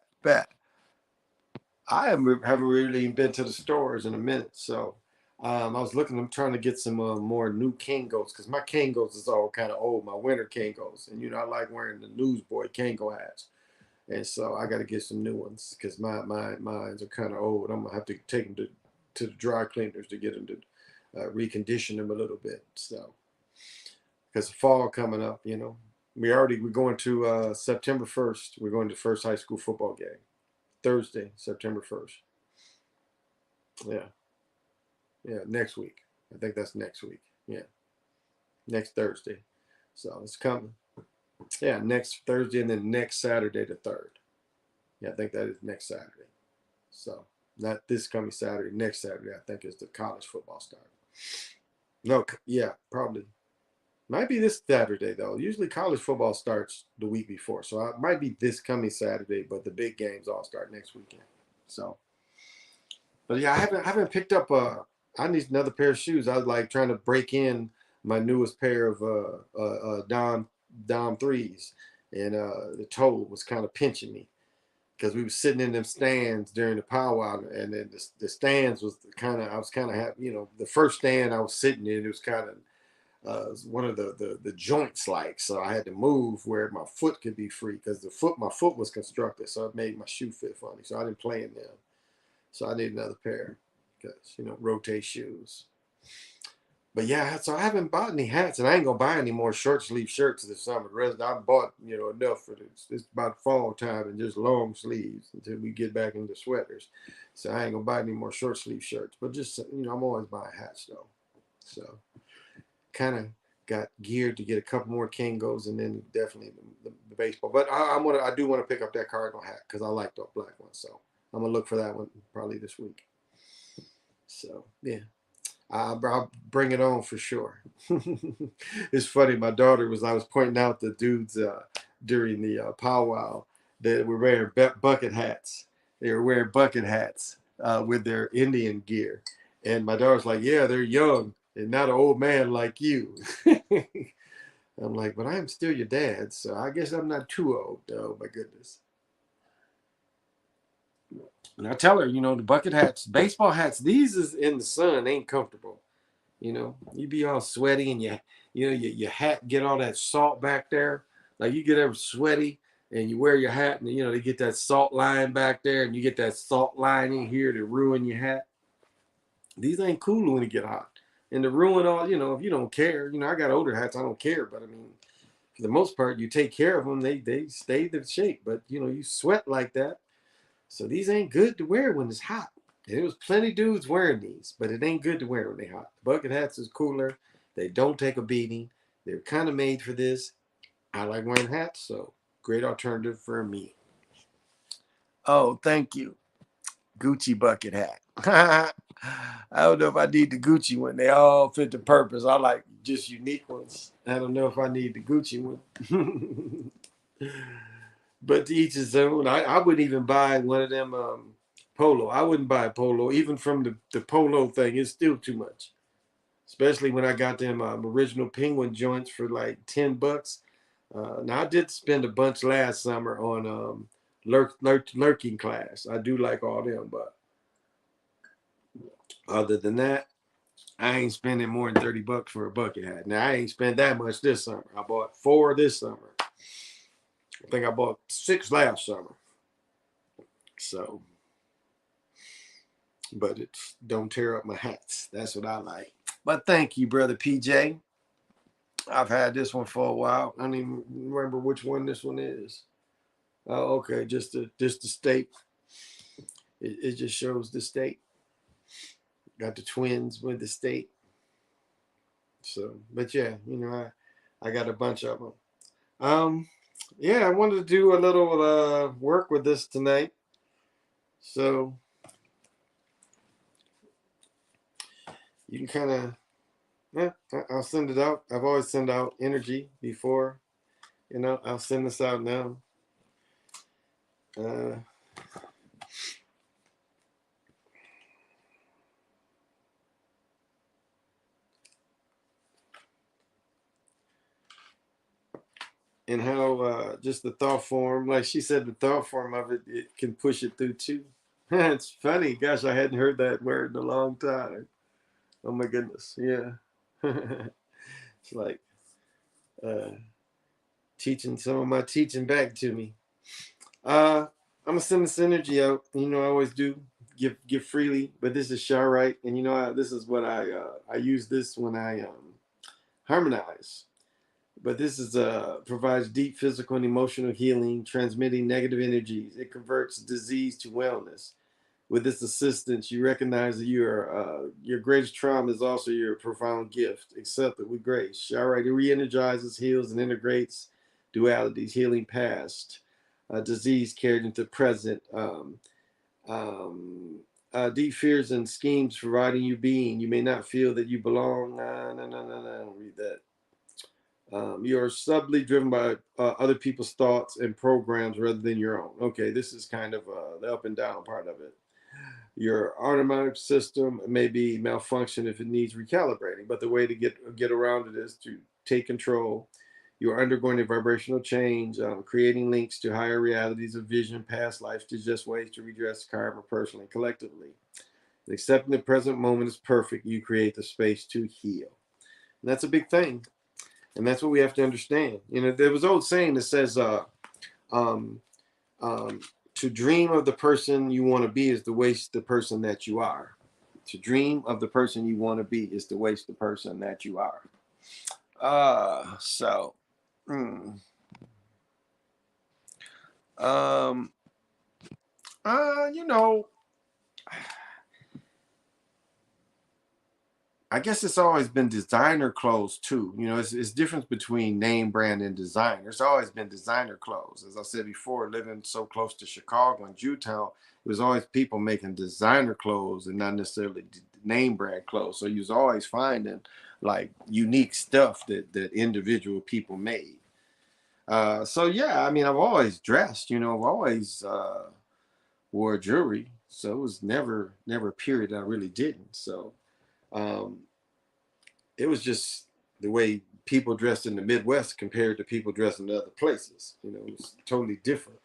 Haven't really been to the stores in a minute, so I was looking. I'm trying to get some more new Kangos because my Kangos is all kind of old. My winter Kangos, and you know I like wearing the newsboy Kango hats, and so I got to get some new ones because mine are kind of old. I'm gonna have to take them to the dry cleaners to get them to recondition them a little bit. So because the fall coming up, you know, we're going to September 1st. We're going to first high school football game. Thursday, September 1st. Yeah. Yeah. Next week. I think that's next week. Yeah. Next Thursday. So it's coming. Yeah. Next Thursday and then next Saturday, the 3rd. Yeah. I think that is next Saturday. So not this coming Saturday. Next Saturday, I think is the college football start. No. Yeah. Probably. Might be this Saturday, though. Usually college football starts the week before. So it might be this coming Saturday, but the big games all start next weekend. So. But yeah, I haven't picked up I need another pair of shoes. I was like trying to break in my newest pair of Dom threes, and the toe was kind of pinching me because we were sitting in them stands during the Pow Wow, and then the stands was kind of I was kind of happy, you know, the first stand I was sitting in, it was kind of one of the joints, like, so I had to move where my foot could be free because my foot was constructed, so it made my shoe fit funny, so I didn't play in them. So I need another pair because, you know, rotate shoes. But yeah, so I haven't bought any hats, and I ain't gonna buy any more short sleeve shirts this summer. The rest I bought, enough for this. It's about fall time and just long sleeves until we get back into sweaters. So I ain't gonna buy any more short sleeve shirts. But just I'm always buying hats though. So kind of got geared to get a couple more Kangos, and then definitely the baseball. But I do want to pick up that Cardinal hat because I like the black one. So I'm gonna look for that one probably this week. So yeah. I'll bring it on for sure. It's funny. My daughter I was pointing out the dudes during the powwow that were wearing bucket hats. They were wearing bucket hats with their Indian gear. And my daughter's like, yeah, they're young and not an old man like you. I'm like, but I'm still your dad, so I guess I'm not too old. Oh, my goodness. And I tell her, the bucket hats, baseball hats, these is in the sun, ain't comfortable. You be all sweaty and your hat get all that salt back there. Like you get ever sweaty and you wear your hat and they get that salt line back there and you get that salt line in here to ruin your hat. These ain't cool when it get hot. And to ruin all, if you don't care, I got older hats, I don't care. But I mean, for the most part, you take care of them, they stay the shape. But you sweat like that. So these ain't good to wear when it's hot. And there was plenty dudes wearing these, but it ain't good to wear when they hot. Bucket hats is cooler. They don't take a beating. They're kind of made for this. I like wearing hats, so great alternative for me. Oh, thank you. Gucci bucket hat. I don't know if I need the Gucci one. They all fit the purpose. I like just unique ones. I don't know if I need the Gucci one. But to each his own. I wouldn't even buy one of them polo. I wouldn't buy a polo. Even from the polo thing, it's still too much. Especially when I got them original penguin joints for like $10. Now I did spend a bunch last summer on lurking class. I do like all them, but other than that, I ain't spending more than $30 for a bucket hat. Now I ain't spent that much this summer. I bought 4 this summer. I think I bought 6 last summer. So, but it's don't tear up my hats. That's what I like. But thank you, brother PJ. I've had this one for a while. I don't even remember which one this one is. Oh, okay, just the state. It just shows the state. Got the twins with the state. So, but yeah, I got a bunch of them. Yeah, I wanted to do a little work with this tonight. So you can kind of, yeah, I'll send it out. I've always sent out energy before. I'll send this out now. Uh, and how just the thought form, like she said, the thought form of it can push it through too. It's funny. Gosh, I hadn't heard that word in a long time. Oh my goodness. Yeah. It's like uh, teaching some of my teaching back to me. I'm gonna send this energy out. I always do give freely, but this is Sharite, and this is what I use this when I harmonize. But this is provides deep physical and emotional healing, transmitting negative energies. It converts disease to wellness. With this assistance, you recognize that your greatest trauma is also your profound gift. Accept it with grace. Sharite re-energizes, heals, and integrates dualities, healing past disease carried into present. Um, Deep fears and schemes providing you being. You may not feel that you belong. No, no, no, no, no. I don't read that. You're subtly driven by other people's thoughts and programs rather than your own. Okay, this is kind of the up and down part of it. Your autonomic system may be malfunction if it needs recalibrating, but the way to get around it is to take control. You're undergoing a vibrational change, creating links to higher realities of vision, past lives, to just ways to redress karma personally and collectively. And accepting the present moment is perfect. You create the space to heal. And that's a big thing. And that's what we have to understand. There was an old saying that says, um, um, to dream of the person you want to be is to waste the person that you are. To dream of the person you want to be is to waste the person that you are. So, mm, um, you know, I guess it's always been designer clothes too. You know, it's difference between name brand and design. There's always been designer clothes. As I said before, living so close to Chicago and Jewtown, it was always people making designer clothes and not necessarily name brand clothes. So you was always finding like unique stuff that individual people made. So yeah, I mean, I've always dressed. You know, I've always wore jewelry. So it was never a period I really didn't. So. Um, it was just the way people dressed in the Midwest compared to people dressed in other places. You know, it was totally different.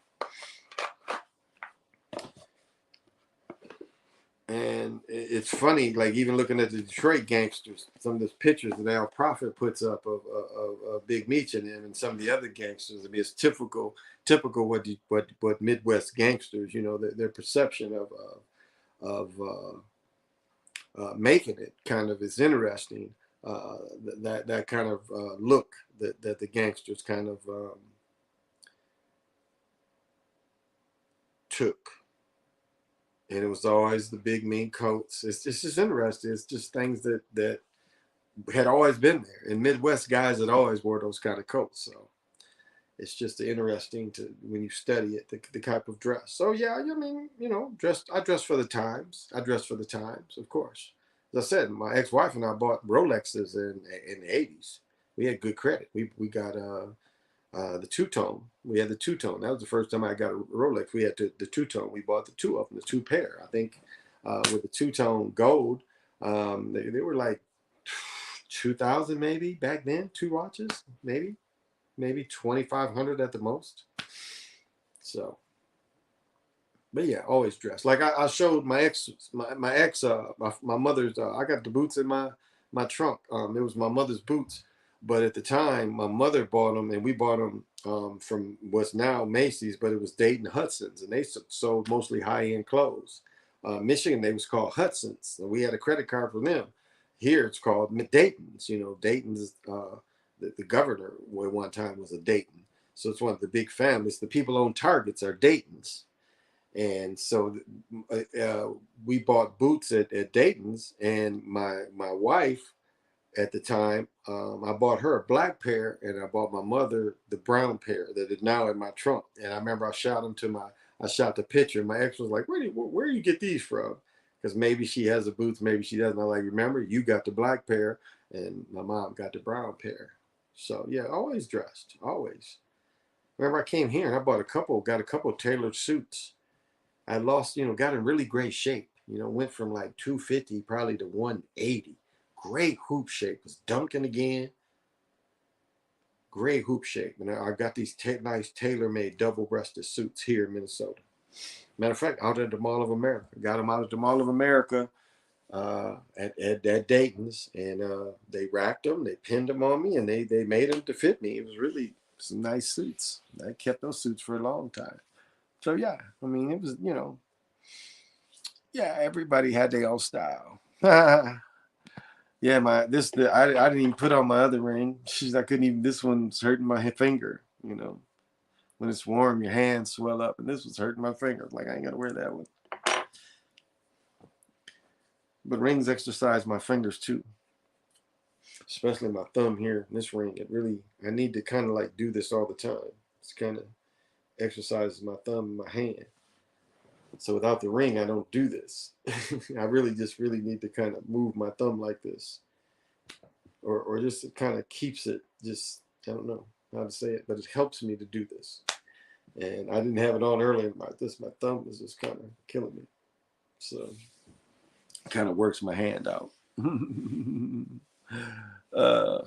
And it's funny, like even looking at the Detroit gangsters, some of those pictures that Al Prophet puts up of Big Meech and them, and some of the other gangsters. I mean, it's typical what Midwest gangsters, you know, their perception of making it kind of is interesting. That kind of look that the gangsters kind of took, and it was always the big mean coats. It's just interesting. It's just things that had always been there, and Midwest guys had always wore those kind of coats. So it's just interesting to when you study it, the type of dress. So yeah, I mean, you know, I dress for the times. I dress for the times, of course. As I said, my ex-wife and I bought Rolexes in the '80s. We had good credit. We got the two-tone. We had the two-tone. That was the first time I got a Rolex. We had the two-tone. We bought the two of them, the two pair. I think with the two-tone gold, they were like 2,000 maybe back then. Two watches, maybe 2,500 at the most. So, but yeah, always dressed. Like I showed my ex, my mother's. I got the boots in my trunk. It was my mother's boots, but at the time, my mother bought them, and we bought them from what's now Macy's, but it was Dayton Hudson's, and they sold mostly high end clothes. Michigan, they was called Hudson's, and we had a credit card for them. Here, it's called Dayton's. You know, Dayton's. The governor at one time was a Dayton, so it's one of the big families. The people own Targets are Dayton's. And so we bought boots at Dayton's, and my wife at the time, I bought her a black pair, and I bought my mother the brown pair that is now in my trunk. And I remember I shot the picture. My ex was like, where do you get these from? Because maybe she has the boots, maybe she doesn't. I like, remember, you got the black pair, and my mom got the brown pair. So yeah, always dressed, always. Remember, I came here and I got a couple tailored suits. I lost, you know, got in really great shape. You know, went from like 250 probably to 180. Great hoop shape. Was dunking again. Great hoop shape. And I got these nice tailor-made double-breasted suits here in Minnesota. Matter of fact, out at the Mall of America. Got them out at the Mall of America at Dayton's, and they racked them, they pinned them on me, and they made them to fit me. It was really some nice suits. I kept those suits for a long time. So yeah, I mean, it was, you know, yeah, everybody had their own style. Yeah, I didn't even put on my other ring. I couldn't even. This one's hurting my finger. You know, when it's warm, your hands swell up, and this was hurting my finger. Like I ain't gotta wear that one. But rings exercise my fingers too, especially my thumb here. This ring, I need to kind of like do this all the time. It's kind of exercises my thumb and my hand. So without the ring, I don't do this. I really need to kind of move my thumb like this, or just it kind of keeps it. Just I don't know how to say it, but it helps me to do this. And I didn't have it on earlier. My thumb was just kind of killing me, so it kind of works my hand out. uh,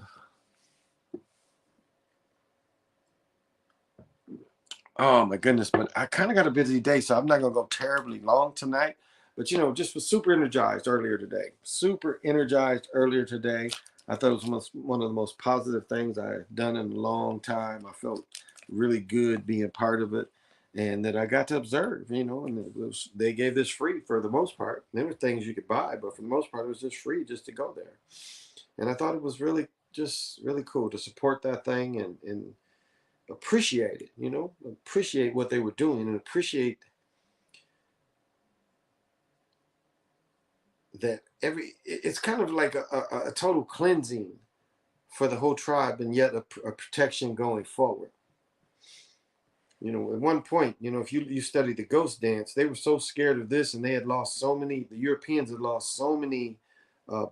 Oh my goodness, but I kind of got a busy day, so I'm not gonna go terribly long tonight. But you know, just was super energized earlier today. Super energized earlier today. I thought it was one of the most positive things I had done in a long time. I felt really good being part of it, and that I got to observe, and they gave this free for the most part. There were things you could buy, but for the most part, it was just free just to go there. And I thought it was really just really cool to support that thing and appreciate it, appreciate what they were doing and appreciate that it's kind of like a total cleansing for the whole tribe and yet a protection going forward. At one point, if you study the ghost dance, they were so scared of this, and they had lost so many. The Europeans had lost so many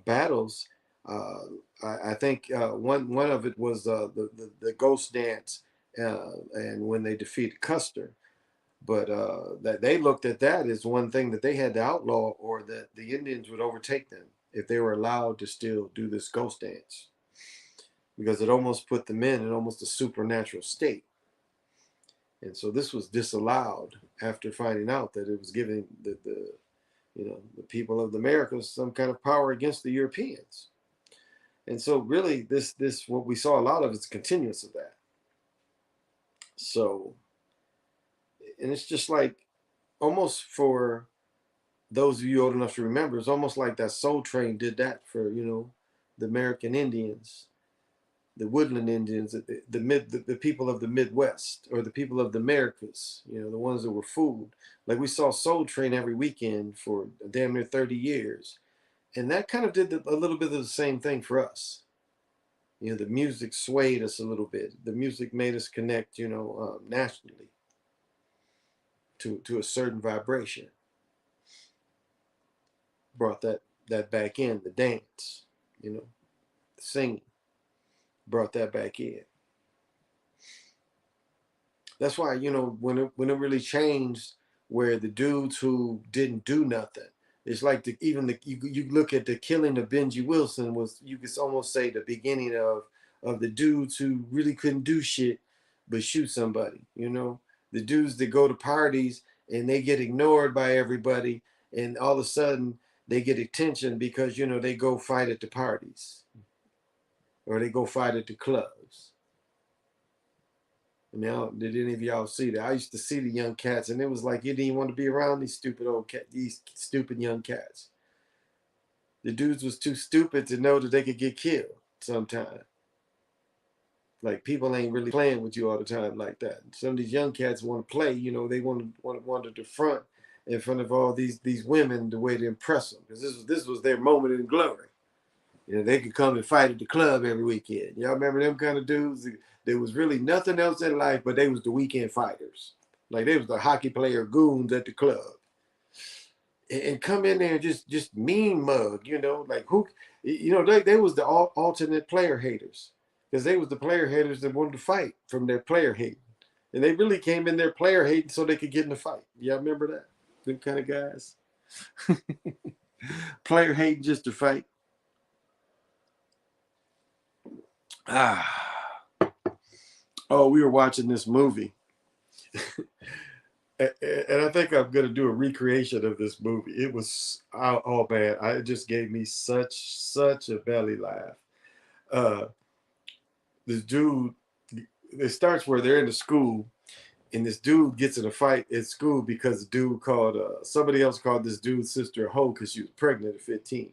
battles. Uh, I think one of it was the ghost dance, and when they defeated Custer. But that they looked at that as one thing that they had to outlaw, or that the Indians would overtake them if they were allowed to still do this ghost dance, because it almost put them in almost a supernatural state. And so this was disallowed after finding out that it was giving the people of the Americas some kind of power against the Europeans. And so really this what we saw a lot of is continuous of that. So, and it's just like almost for those of you old enough to remember, it's almost like that Soul Train did that for the American Indians, the woodland Indians, the people of the Midwest, or the people of the Americas, the ones that were fooled. Like we saw Soul Train every weekend for damn near 30 years. And that kind of did a little bit of the same thing for us. The music swayed us a little bit. The music made us connect, nationally to a certain vibration. Brought that back in, the dance, the singing, brought that back in. That's why when it really changed, where the dudes who didn't do nothing, it's like you look at the killing of Benji Wilson was, you could almost say, the beginning of the dudes who really couldn't do shit but shoot somebody. The dudes that go to parties and they get ignored by everybody, and all of a sudden they get attention because they go fight at the parties, or they go fight at the clubs. Now, did any of y'all see that? I used to see the young cats, and it was like you didn't even want to be around these these stupid young cats. The dudes was too stupid to know that they could get killed sometime. Like, people ain't really playing with you all the time like that. Some of these young cats want to play. They want to front in front of all these women the way to impress them, because this was their moment in glory. They could come and fight at the club every weekend. Y'all remember them kind of dudes? There was really nothing else in life, but they was the weekend fighters. Like, they was the hockey player goons at the club. And come in there and just mean mug, like who, they was the alternate player haters, because they was the player haters that wanted to fight from their player hating. And they really came in there player hating so they could get in the fight. Y'all remember that? Them kind of guys. Player hating just to fight. Oh, we were watching this movie. And I think I'm going to do a recreation of this movie. It was, oh man, it just gave me such a belly laugh. Uh, this dude, it starts where they're in the school, and this dude gets in a fight at school because the dude called, somebody else called this dude's sister a hoe because she was pregnant at 15.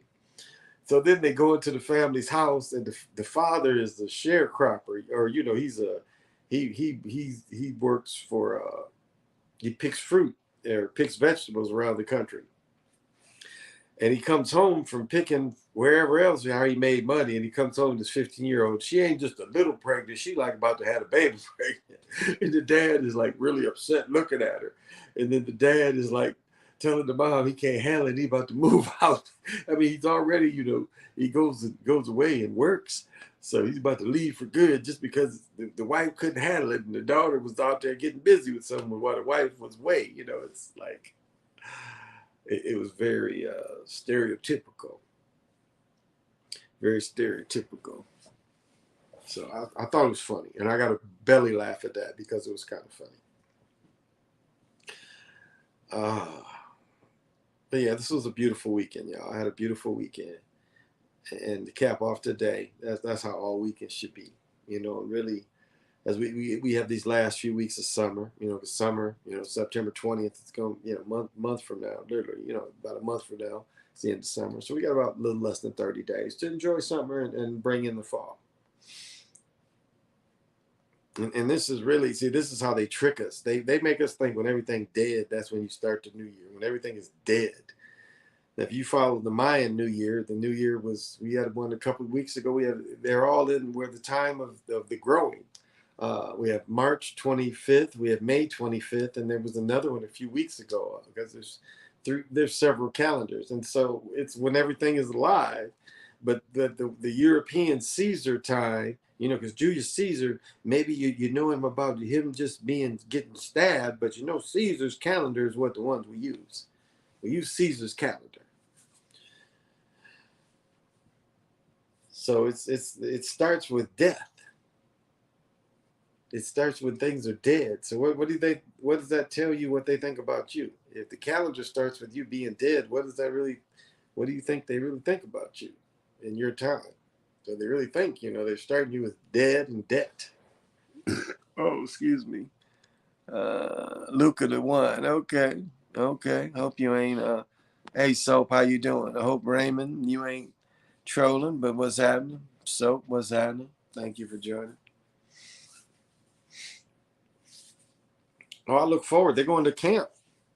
So then they go into the family's house, and the father is a sharecropper, or he works for he picks fruit or picks vegetables around the country. And he comes home from picking wherever else how he made money, and he comes home to this 15-year-old. She ain't just a little pregnant, she like about to have a baby pregnant. And the dad is like really upset looking at her. And then the dad is like telling the mom he can't handle it, he about to move out. I mean, he's already, he goes away and works. So he's about to leave for good just because the wife couldn't handle it, and the daughter was out there getting busy with someone while the wife was away. It's like it was very stereotypical, very stereotypical. So I thought it was funny, and I got a belly laugh at that because it was kind of funny. But yeah, this was a beautiful weekend, y'all. I had a beautiful weekend, and to cap off today, that's how all weekends should be. Really as we have these last few weeks of summer. The summer. September 20th. It's going. Month from now, literally. About a month from now, it's the end of summer. So we got about a little less than 30 days to enjoy summer and bring in the fall. And this is really, see, this is how they trick us. They make us think when everything's dead, that's when you start the new year. When everything is dead. If you follow the Mayan New Year, the New Year we had one a couple of weeks ago. They're all in where the time of the growing. We have March 25th, we have May 25th, and there was another one a few weeks ago because there's several calendars, and so it's when everything is alive. But the European Caesar time, because Julius Caesar, maybe you know him about him just getting stabbed, but Caesar's calendar is what the ones we use. We use Caesar's calendar. So it starts with death. It starts when things are dead. So what does that tell you what they think about you? If the calendar starts with you being dead, what do you think they really think about you in your time? So they really think, they're starting you with dead and debt. Oh, excuse me. Luca the one. Okay. Hope you ain't hey Soap, how you doing? I hope Raymond, you ain't trolling, but what's happening? Soap, what's happening? Thank you for joining. Oh, I look forward. They're going to camp.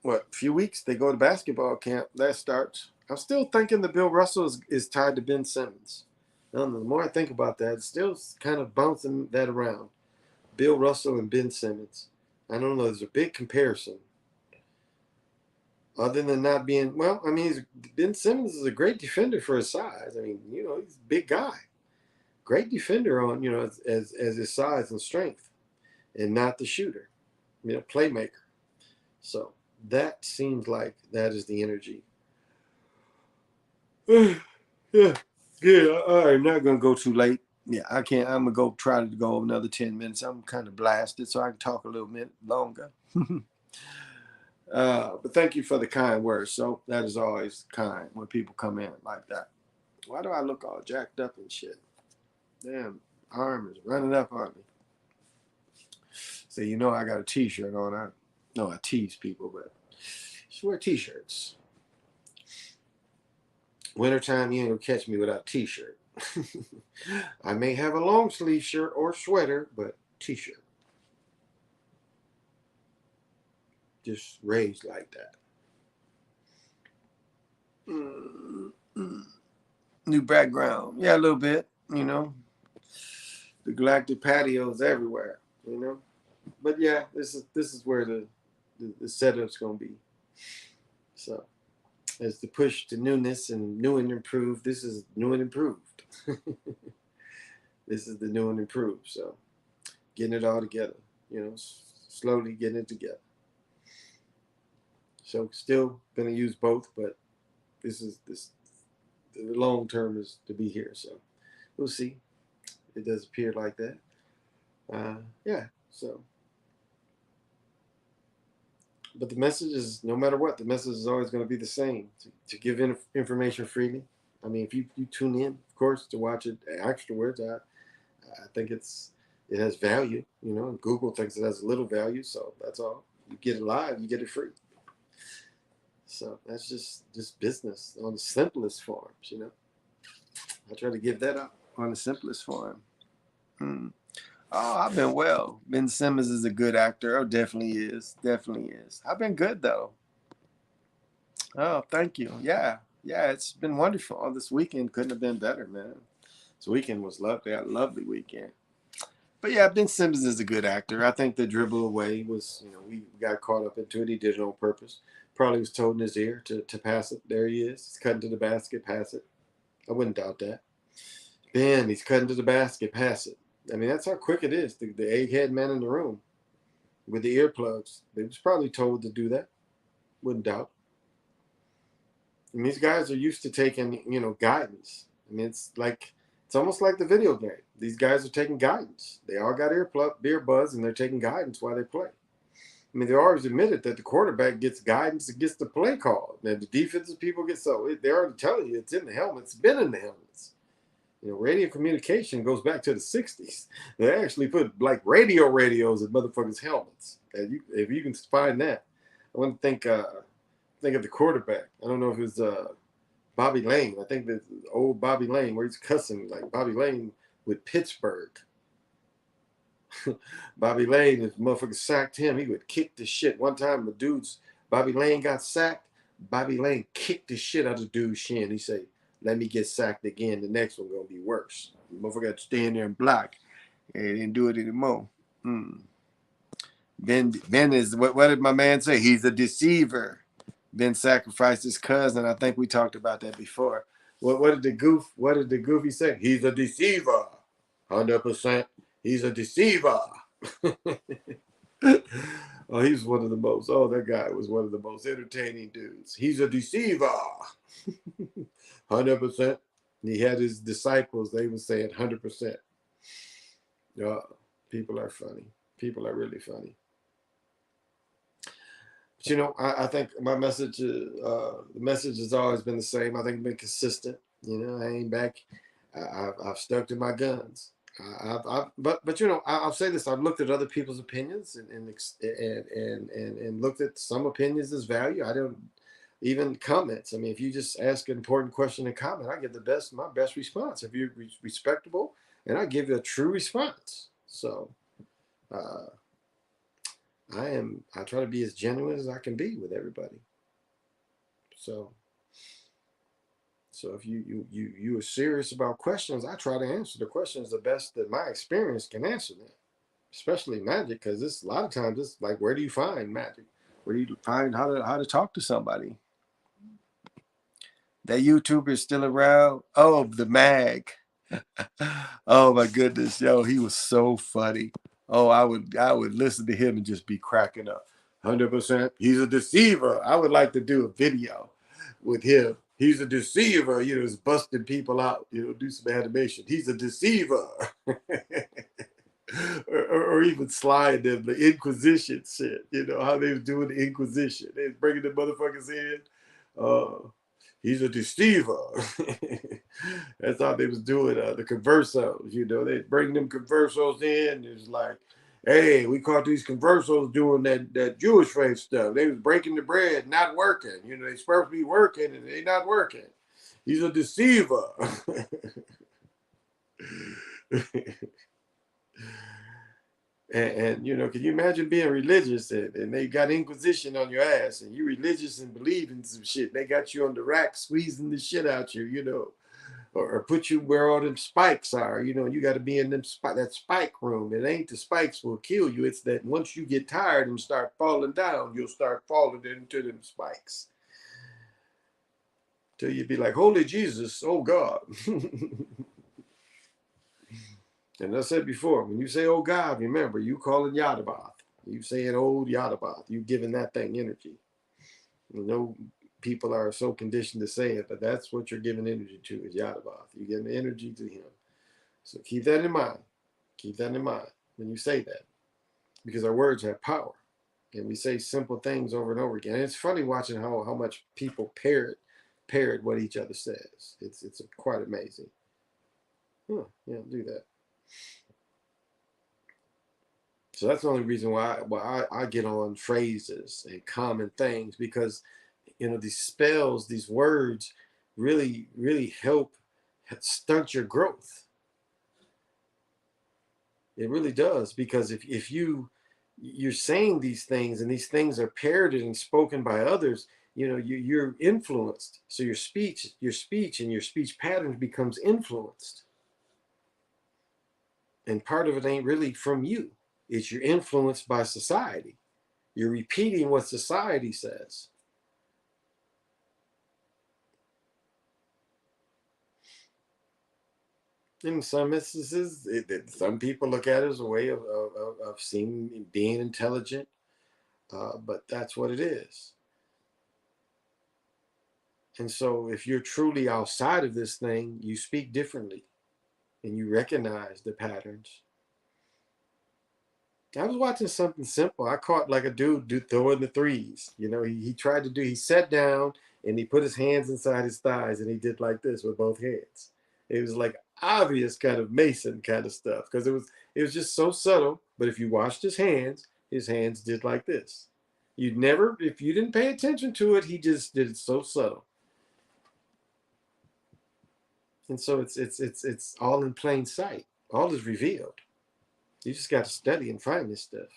A few weeks? They go to basketball camp. That starts. I'm still thinking that Bill Russell is tied to Ben Simmons. I don't know, the more I think about that, it's still kind of bouncing that around. Bill Russell and Ben Simmons. I don't know. There's a big comparison. Other than not being, well, I mean, Ben Simmons is a great defender for his size. I mean, he's a big guy. Great defender on, as his size and strength, and not the shooter, playmaker. So that seems like that is the energy. Yeah. All right, not gonna go too late. Yeah, I can't. I'm gonna try to go another 10 minutes. I'm kind of blasted, so I can talk a little bit longer. But thank you for the kind words. So that is always kind when people come in like that. Why do I look all jacked up and shit? Damn, arm is running up on me. So I got a t-shirt on. I tease people, but just wear t-shirts. Wintertime, you ain't gonna catch me without a t-shirt. I may have a long sleeve shirt or sweater, but t-shirt. Just raised like that. New background. Yeah, a little bit, The galactic patios everywhere, But yeah, this is where the setup's gonna be. So as the push to newness and new and improved, this is new and improved. This is the new and improved. So getting it all together, slowly getting it together. So still gonna use both, but the long term is to be here. So we'll see. It does appear like that. Yeah. So, but the message is, no matter what, the message is always going to be the same: to give information freely. I mean, if you tune in, of course, to watch it afterwards, I think it has value. And Google thinks it has a little value, so that's all. You get it live, you get it free. So that's just business on the simplest forms. I try to give that up on the simplest form. Oh, I've been well. Ben Simmons is a good actor. Oh, definitely is. Definitely is. I've been good though. Oh, thank you. Yeah. It's been wonderful. Oh, this weekend couldn't have been better, man. This weekend was lovely. A lovely weekend. But yeah, Ben Simmons is a good actor. I think the dribble away was, we got caught up into it. He did it on purpose. Probably was told in his ear to pass it. There he is. He's cutting to the basket, pass it. I wouldn't doubt that. Ben, he's cutting to the basket, pass it. I mean, that's how quick it is. The egghead man in the room with the earplugs, they was probably told to do that. Wouldn't doubt. And these guys are used to taking, guidance. I mean, it's almost like the video game. These guys are taking guidance. They all got earbuds, and they're taking guidance while they play. I mean, they always admitted that the quarterback gets guidance and gets the play called. And the defensive people they're already telling you it's in the helmets. It's been in the helmets. Radio communication goes back to the 60s. They actually put like radios in motherfuckers' helmets. And if you can find that, I want to think of the quarterback. I don't know if it's Bobby Lane. I think that's old Bobby Lane where he's cussing like Bobby Lane with Pittsburgh. Bobby Lane, if motherfucker sacked him, he would kick the shit. One time, Bobby Lane got sacked. Bobby Lane kicked the shit out of the dude's shin. He said, "Let me get sacked again. The next one gonna be worse." The motherfucker got to stand there and block, and he didn't do it anymore. Mm. Ben is what did my man say? He's a deceiver. Ben sacrificed his cousin. I think we talked about that before. What did the goofy say? He's a deceiver. 100%. He's a deceiver. Oh, he's one of the most. Oh, that guy was one of the most entertaining dudes. He's a deceiver. 100%. He had his disciples. They were saying 100%. People are funny. People are really funny. But, I think my message, the message has always been the same. I think I've been consistent. I ain't back. I've stuck to my guns. But I'll say this: I've looked at other people's opinions and looked at some opinions as value. I don't even comments. I mean, if you just ask an important question and comment, I give my best response. If you're respectable, and I give you a true response. So, I try to be as genuine as I can be with everybody. So if you are serious about questions, I try to answer the questions the best that my experience can answer them. Especially magic, because this a lot of times it's like, where do you find magic? Where do you find how to talk to somebody? That YouTuber is still around. Oh, the Mag. Oh my goodness, yo, he was so funny. Oh, I would listen to him and just be cracking up. 100%. He's a deceiver. I would like to do a video with him. He's a deceiver. He's busting people out. Do some animation. He's a deceiver. or even slide them the Inquisition shit. How they was doing the Inquisition. They was bringing the motherfuckers in. He's a deceiver. That's how they was doing the conversos. They bring them conversos in. It's like, hey, we caught these conversos doing that Jewish faith stuff. They was breaking the bread, not working. They supposed to be working and they not working. He's a deceiver. And can you imagine being religious and they got Inquisition on your ass and you religious and believe in some shit. They got you on the rack squeezing the shit out you, or put you where all them spikes are, you got to be in that spike room. It ain't the spikes will kill you. It's that once you get tired and start falling down, you'll start falling into them spikes. Till you be like, holy Jesus, oh God. And I said before, when you say, oh God, remember, you calling Yadabath. You saying old Yadabath. You giving that thing energy. People are so conditioned to say it, but that's what you're giving energy to is Yadabath. You're giving energy to him. So keep that in mind. Keep that in mind when you say that. Because our words have power. And we say simple things over and over again. And it's funny watching how much people parrot what each other says. It's quite amazing. Yeah, do that. So that's the only reason why I get on phrases and common things, because these spells, these words really, really help stunt your growth. It really does, because if you're saying these things and these things are parroted and spoken by others, you're influenced. So your speech and your speech patterns becomes influenced. And part of it ain't really from you. It's you're influenced by society. You're repeating what society says. In some instances, some people look at it as a way of seeing being intelligent, but that's what it is. And so, if you're truly outside of this thing, you speak differently, and you recognize the patterns. I was watching something simple. I caught like a dude throwing the threes. He tried to do. He sat down and he put his hands inside his thighs and he did like this with both hands. It was like, obvious kind of Mason kind of stuff because it was just so subtle. But if you watched his hands did like this. You'd never, if you didn't pay attention to it, he just did it so subtle. And so it's all in plain sight. All is revealed. You just got to study and find this stuff.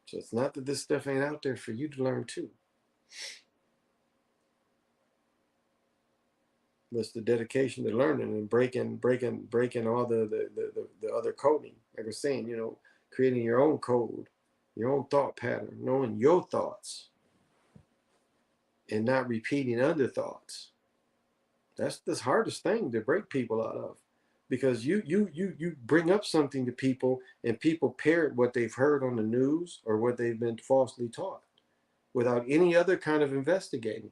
So it's not that this stuff ain't out there for you to learn too. It's the dedication to learning and breaking all the other coding. Like I was saying, creating your own code, your own thought pattern, knowing your thoughts, and not repeating other thoughts. That's the hardest thing to break people out of, because you bring up something to people and people parrot what they've heard on the news or what they've been falsely taught without any other kind of investigating.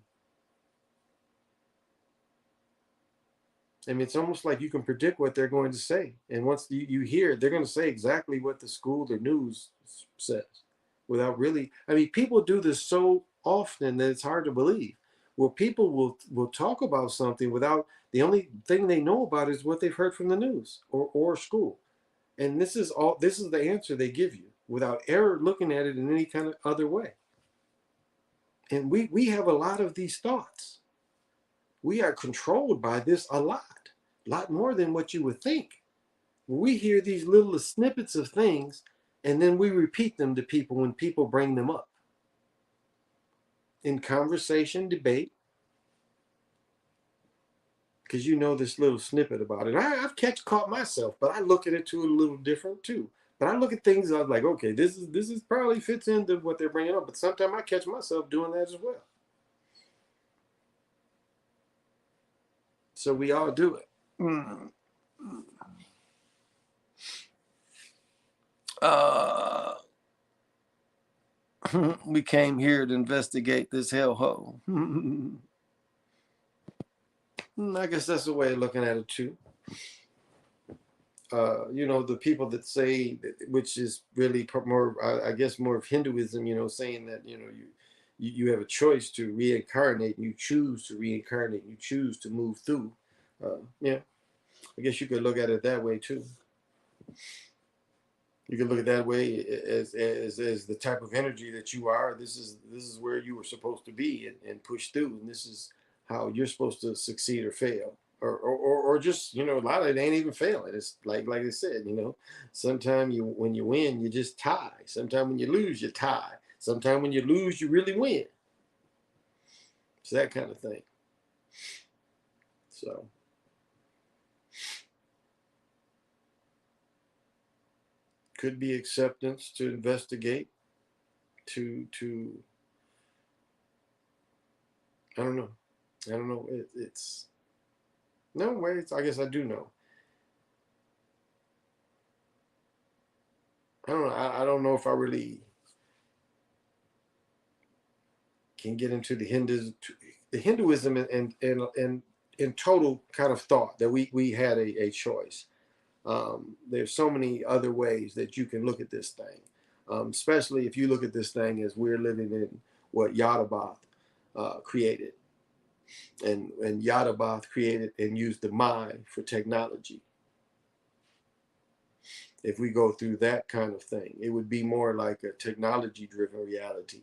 I mean, it's almost like you can predict what they're going to say. And once you hear it, they're going to say exactly what the school or news says without really. I mean, people do this so often that it's hard to believe. Well, people will talk about something without the only thing they know about is what they've heard from the news or school. And this is the answer they give you without ever looking at it in any kind of other way. And we have a lot of these thoughts. We are controlled by this a lot more than what you would think. We hear these little snippets of things and then we repeat them to people when people bring them up in conversation, debate, because this little snippet about it. I've caught myself, but I look at it too a little different too. But I look at things, I was like, okay, this is probably fits into what they're bringing up. But sometimes I catch myself doing that as well. So we all do it. Uh, we came here to investigate this hellhole. I guess that's a way of looking at it too. The people that say, which is really more, I guess, more of Hinduism, saying that, you have a choice to reincarnate, and you choose to reincarnate, and you choose to move through. Yeah, I guess you could look at it that way too. You can look at that way as the type of energy that you are. This is where you were supposed to be and push through, and this is how you're supposed to succeed or fail, or just a lot of it ain't even failing. It's like I said, sometimes when you win you just tie. Sometimes when you lose you tie. Sometimes when you lose you really win. It's that kind of thing. So. Could be acceptance to investigate, to I don't know. I don't know. It's no way. I guess I do know. I don't know. I don't know if I really can get into the Hinduism and in total kind of thought that we had a choice. There's so many other ways that you can look at this thing, especially if you look at this thing as we're living in what Yadabath created. And Yadabath created and used the mind for technology. If we go through that kind of thing, it would be more like a technology driven reality.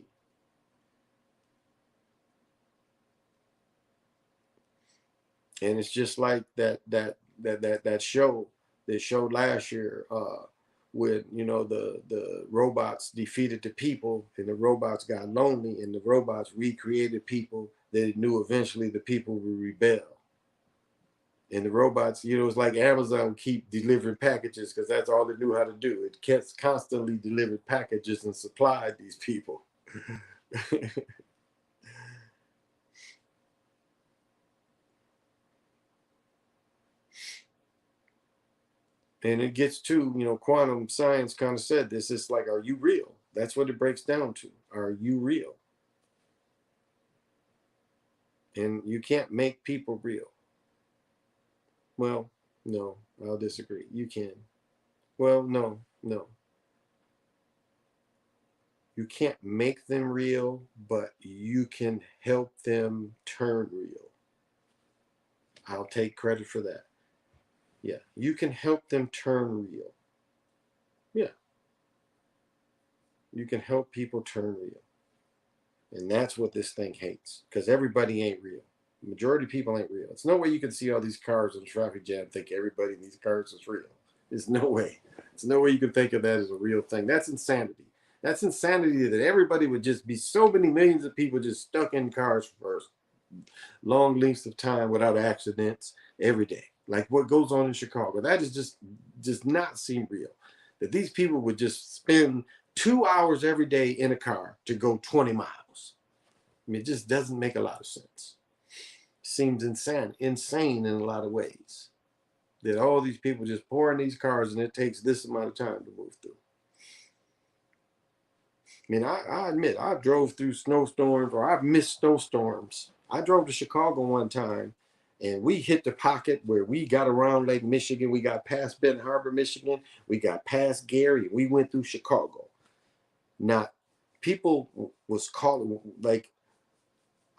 And it's just like that show they showed last year, when the robots defeated the people and the robots got lonely and the robots recreated people that knew eventually the people would rebel. And the robots, it's like Amazon keep delivering packages because that's all they knew how to do. It kept constantly delivered packages and supplied these people. And it gets to, quantum science kind of said this. It's like, are you real? That's what it breaks down to. Are you real? And you can't make people real. Well, no, I'll disagree. You can. Well, no. You can't make them real, but you can help them turn real. I'll take credit for that. Yeah, you can help them turn real. Yeah, you can help people turn real. And that's what this thing hates, because everybody ain't real. The majority of people ain't real. It's no way you can see all these cars in the traffic jam and think everybody in these cars is real. There's no way. There's no way you can think of that as a real thing. That's insanity. That's insanity that everybody would just be so many millions of people just stuck in cars for long lengths of time without accidents every day. Like what goes on in Chicago. That is just does not seem real. That these people would just spend 2 hours every day in a car to go 20 miles. I mean, it just doesn't make a lot of sense. Seems insane in a lot of ways. That all these people just pour in these cars and it takes this amount of time to move through. I mean, I admit I drove through snowstorms or I've missed snowstorms. I drove to Chicago one time and we hit the pocket where we got around Lake Michigan. We got past Benton Harbor, Michigan. We got past Gary. We went through Chicago. Not people was calling like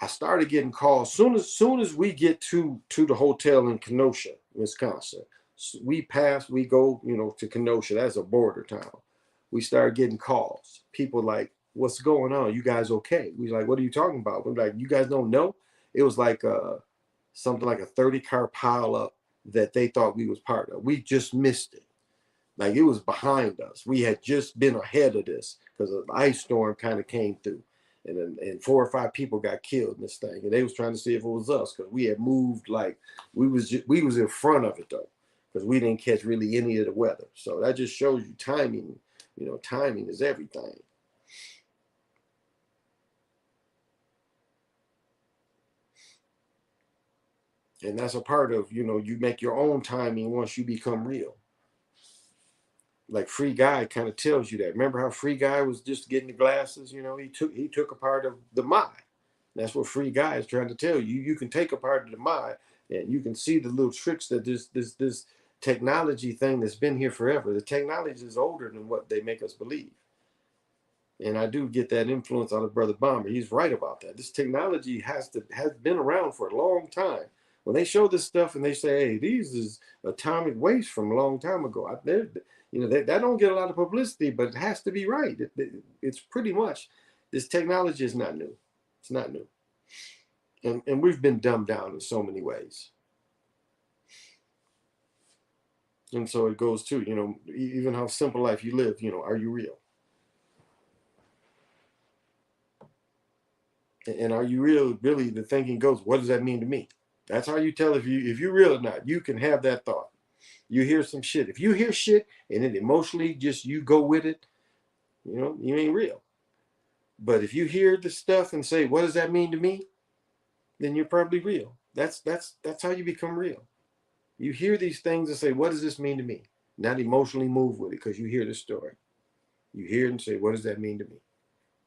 I started getting calls soon as we get to the hotel in Kenosha, Wisconsin. So we go, to Kenosha. That's a border town. We started getting calls. People like, "What's going on? You guys okay?" We like, "What are you talking about?" We're like, "You guys don't know?" It was like something like a 30-car pileup that they thought we was part of. We just missed it. Like it was behind us. We had just been ahead of this because an ice storm kind of came through, and 4 or 5 people got killed in this thing. And they was trying to see if it was us because we had moved like we was in front of it though because we didn't catch really any of the weather. So that just shows you timing. Timing is everything. And that's a part of you make your own timing once you become real. Like Free Guy kind of tells you that. Remember how Free Guy was just getting the glasses? He took a part of the mind. That's what Free Guy is trying to tell you. You can take a part of the mind, and you can see the little tricks that this technology thing that's been here forever. The technology is older than what they make us believe. And I do get that influence out of Brother Bomber. He's right about that. This technology has been around for a long time. When they show this stuff and they say, "Hey, these is atomic waste from a long time ago," that don't get a lot of publicity, but it has to be right. It's pretty much this technology is not new. It's not new, and we've been dumbed down in so many ways. And so it goes to even how simple life you live. Are you real? And are you real? Really, the thinking goes, what does that mean to me? That's how you tell if you're real or not. You can have that thought. You hear some shit. If you hear shit and it emotionally just you go with it, you ain't real. But if you hear the stuff and say, what does that mean to me? Then you're probably real. That's how you become real. You hear these things and say, what does this mean to me? Not emotionally move with it because you hear the story. You hear it and say, what does that mean to me?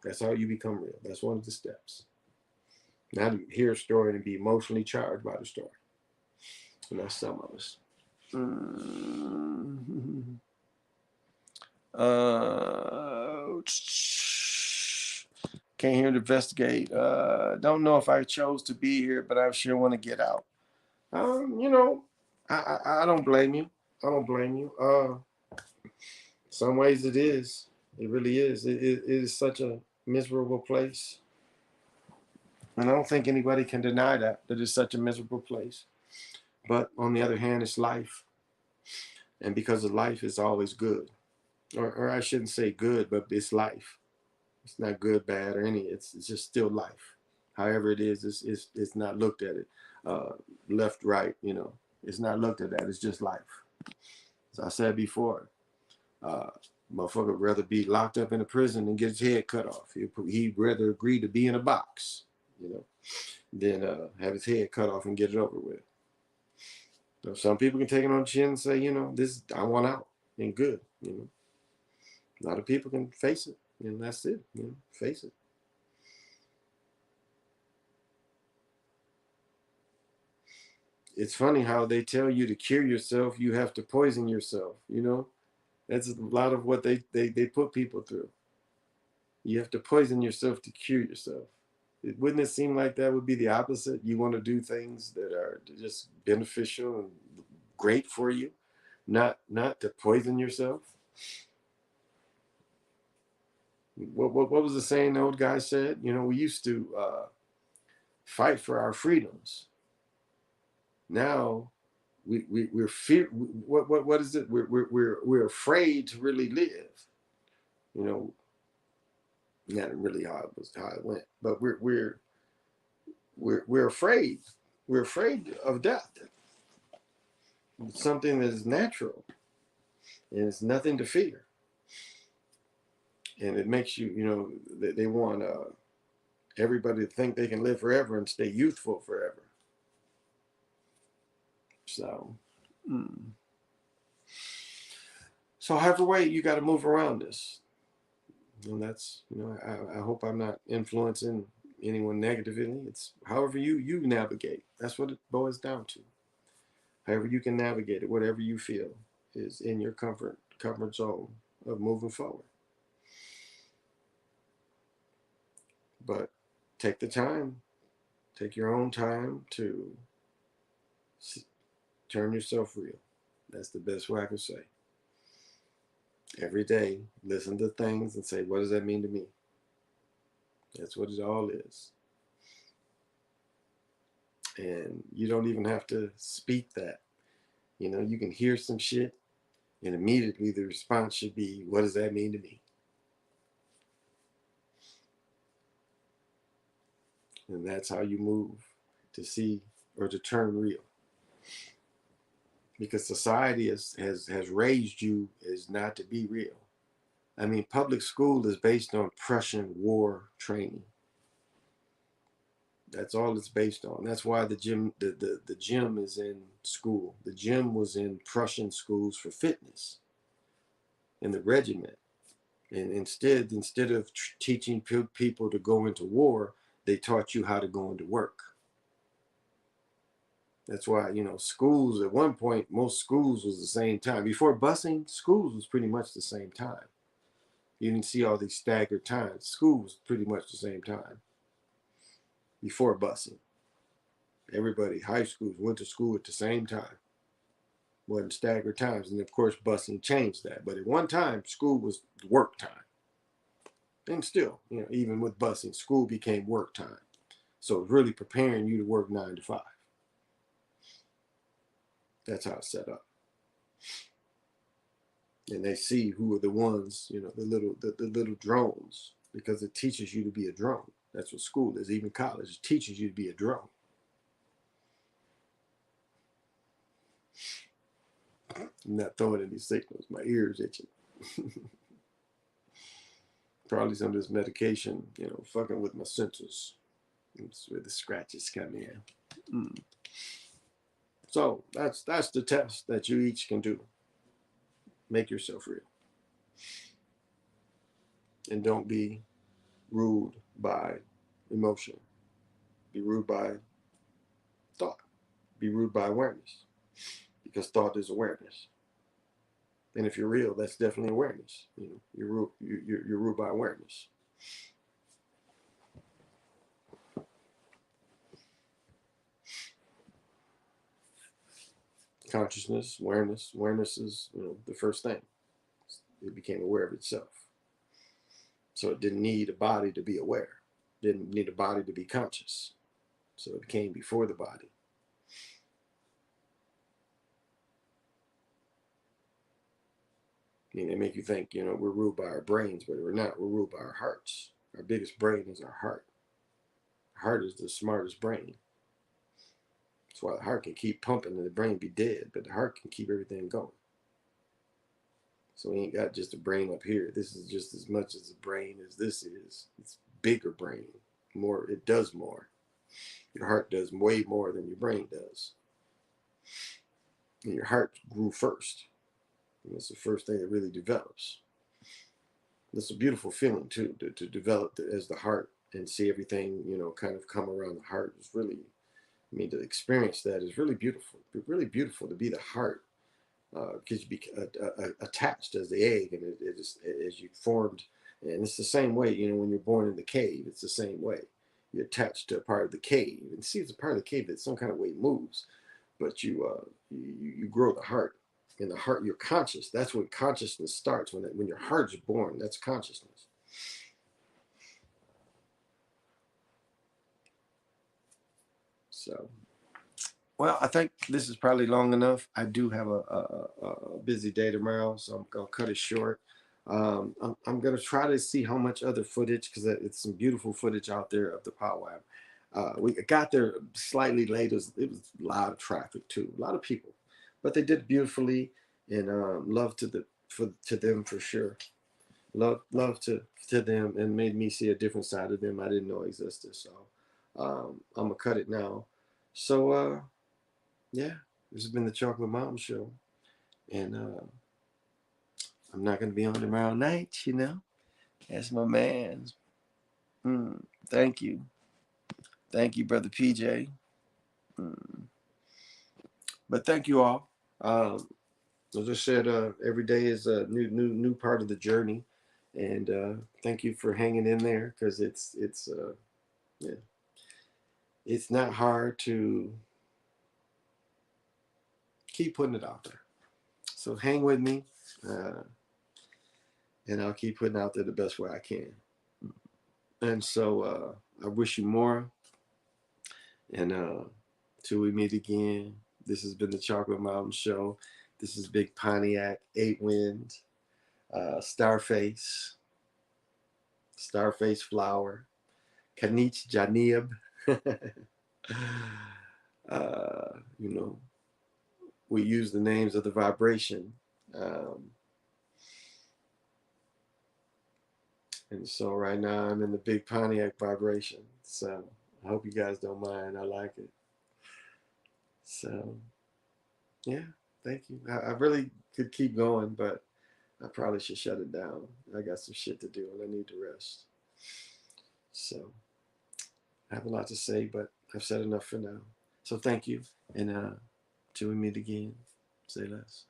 That's how you become real. That's one of the steps. Not to hear a story and be emotionally charged by the story. And that's some of us. Came here to investigate. Don't know if I chose to be here, but I sure want to get out. I don't blame you. I don't blame you. Some ways it is. It really is. It is such a miserable place. And I don't think anybody can deny that it's such a miserable place. But on the other hand, it's life. And because of life, it's always good. Or I shouldn't say good, but it's life. It's not good, bad, or any. It's just still life. However it is, it's not looked at it left, right. It's not looked at that. It's just life. As I said before, uh, motherfucker would rather be locked up in a prison than get his head cut off. He'd rather agree to be in a box, than have his head cut off and get it over with. So some people can take it on the chin and say, this I want out and good. A lot of people can face it, and that's it. Face it. It's funny how they tell you to cure yourself, you have to poison yourself. That's a lot of what they put people through. You have to poison yourself to cure yourself. Wouldn't it seem like that would be the opposite? You want to do things that are just beneficial and great for you, not to poison yourself. What was the saying the old guy said? You know, we used to fight for our freedoms. Now we're fear. What is it? We're afraid to really live. You know, not really how it went, but we're afraid. We're afraid of death. It's something that is natural, and it's nothing to fear. And it makes you, you know, they want everybody to think they can live forever and stay youthful forever. So, mm. So however way you got to move around this, and that's, you know, I hope I'm not influencing anyone negatively. It's however you navigate. That's what it boils down to. However you can navigate it, whatever you feel is in your comfort zone of moving forward. But take the time, take your own time to turn yourself real. That's the best way I can say. Every day, listen to things and say, what does that mean to me? That's what it all is. And you don't even have to speak that. You know, you can hear some shit and immediately the response should be, what does that mean to me? And that's how you move to see or to turn real. Because society has raised you as not to be real. I mean, public school is based on Prussian war training. That's all it's based on. That's why the gym is in school. The gym was in Prussian schools for fitness in the regiment. And instead of teaching people to go into war, they taught you how to go into work. That's why, you know, schools at one point, most schools was the same time. Before busing, schools was pretty much the same time. You didn't see all these staggered times. School was pretty much the same time before busing. Everybody, high schools, went to school at the same time. Wasn't staggered times. And of course, busing changed that. But at one time, school was work time. And still, you know, even with busing, school became work time. So it's really preparing you to work 9 to 5. That's how it's set up. And they see who are the ones, you know, the little drones, because it teaches you to be a drone. That's what school is. Even college, it teaches you to be a drone. I'm not throwing any signals. My ears itching. Probably some of this medication, you know, fucking with my senses. That's where the scratches come in. Mm. So that's the test that you each can do. Make yourself real. And don't be ruled by emotion. Be ruled by thought. Be ruled by awareness. Because thought is awareness. And if you're real, that's definitely awareness. You know, you're ruled by awareness. Consciousness, awareness. Awareness is, you know, the first thing. It became aware of itself. So it didn't need a body to be aware. It didn't need a body to be conscious. So it came before the body. I mean, they make you think, you know, we're ruled by our brains, but we're not. We're ruled by our hearts. Our biggest brain is our heart. Our heart is the smartest brain. That's why the heart can keep pumping and the brain be dead, but the heart can keep everything going. So we ain't got just a brain up here. This is just as much as a brain as this is. It's bigger brain. More, it does more. Your heart does way more than your brain does. And your heart grew first. And that's the first thing that really develops. That's a beautiful feeling too, to develop as the heart and see everything, you know, kind of come around the heart is really, I mean, to experience that is really beautiful. Really beautiful to be the heart, because you be attached as the egg, and it is as you formed. And it's the same way, you know, when you're born in the cave, it's the same way. you're attached to a part of the cave, and see it's a part of the cave that some kind of way moves, but you grow the heart. In the heart, you're conscious. That's when consciousness starts. When your heart is born, that's consciousness. So, well, I think this is probably long enough. I do have a busy day tomorrow, so I'm gonna cut it short. I'm gonna try to see how much other footage, because it's some beautiful footage out there of the Pow Wow. We got there slightly late. It was a lot of traffic too, a lot of people, but they did beautifully, and love to them for sure. Love to them, and made me see a different side of them I didn't know existed. So I'm gonna cut it now. So yeah, this has been the Chocolate Mountain Show, and I'm not gonna be on tomorrow night. That's my man. Mm, thank you, brother PJ. Mm. But thank you all. As I said, every day is a new part of the journey, and thank you for hanging in there, because yeah, it's not hard to keep putting it out there. So hang with me, uh, and I'll keep putting out there the best way I can. And so I wish you more, and till we meet again. This has been the Chocolate Mountain Show. This is Big Pontiac, Eight Wind, Starface, Starface Flower, Kanich Janib. You know, we use the names of the vibration. Um, and so right now I'm in the Big Pontiac vibration. So I hope you guys don't mind. I like it. So yeah, thank you. I really could keep going, but I probably should shut it down. I got some shit to do and I need to rest. So I have a lot to say, but I've said enough for now. So thank you. And till we meet again, say less.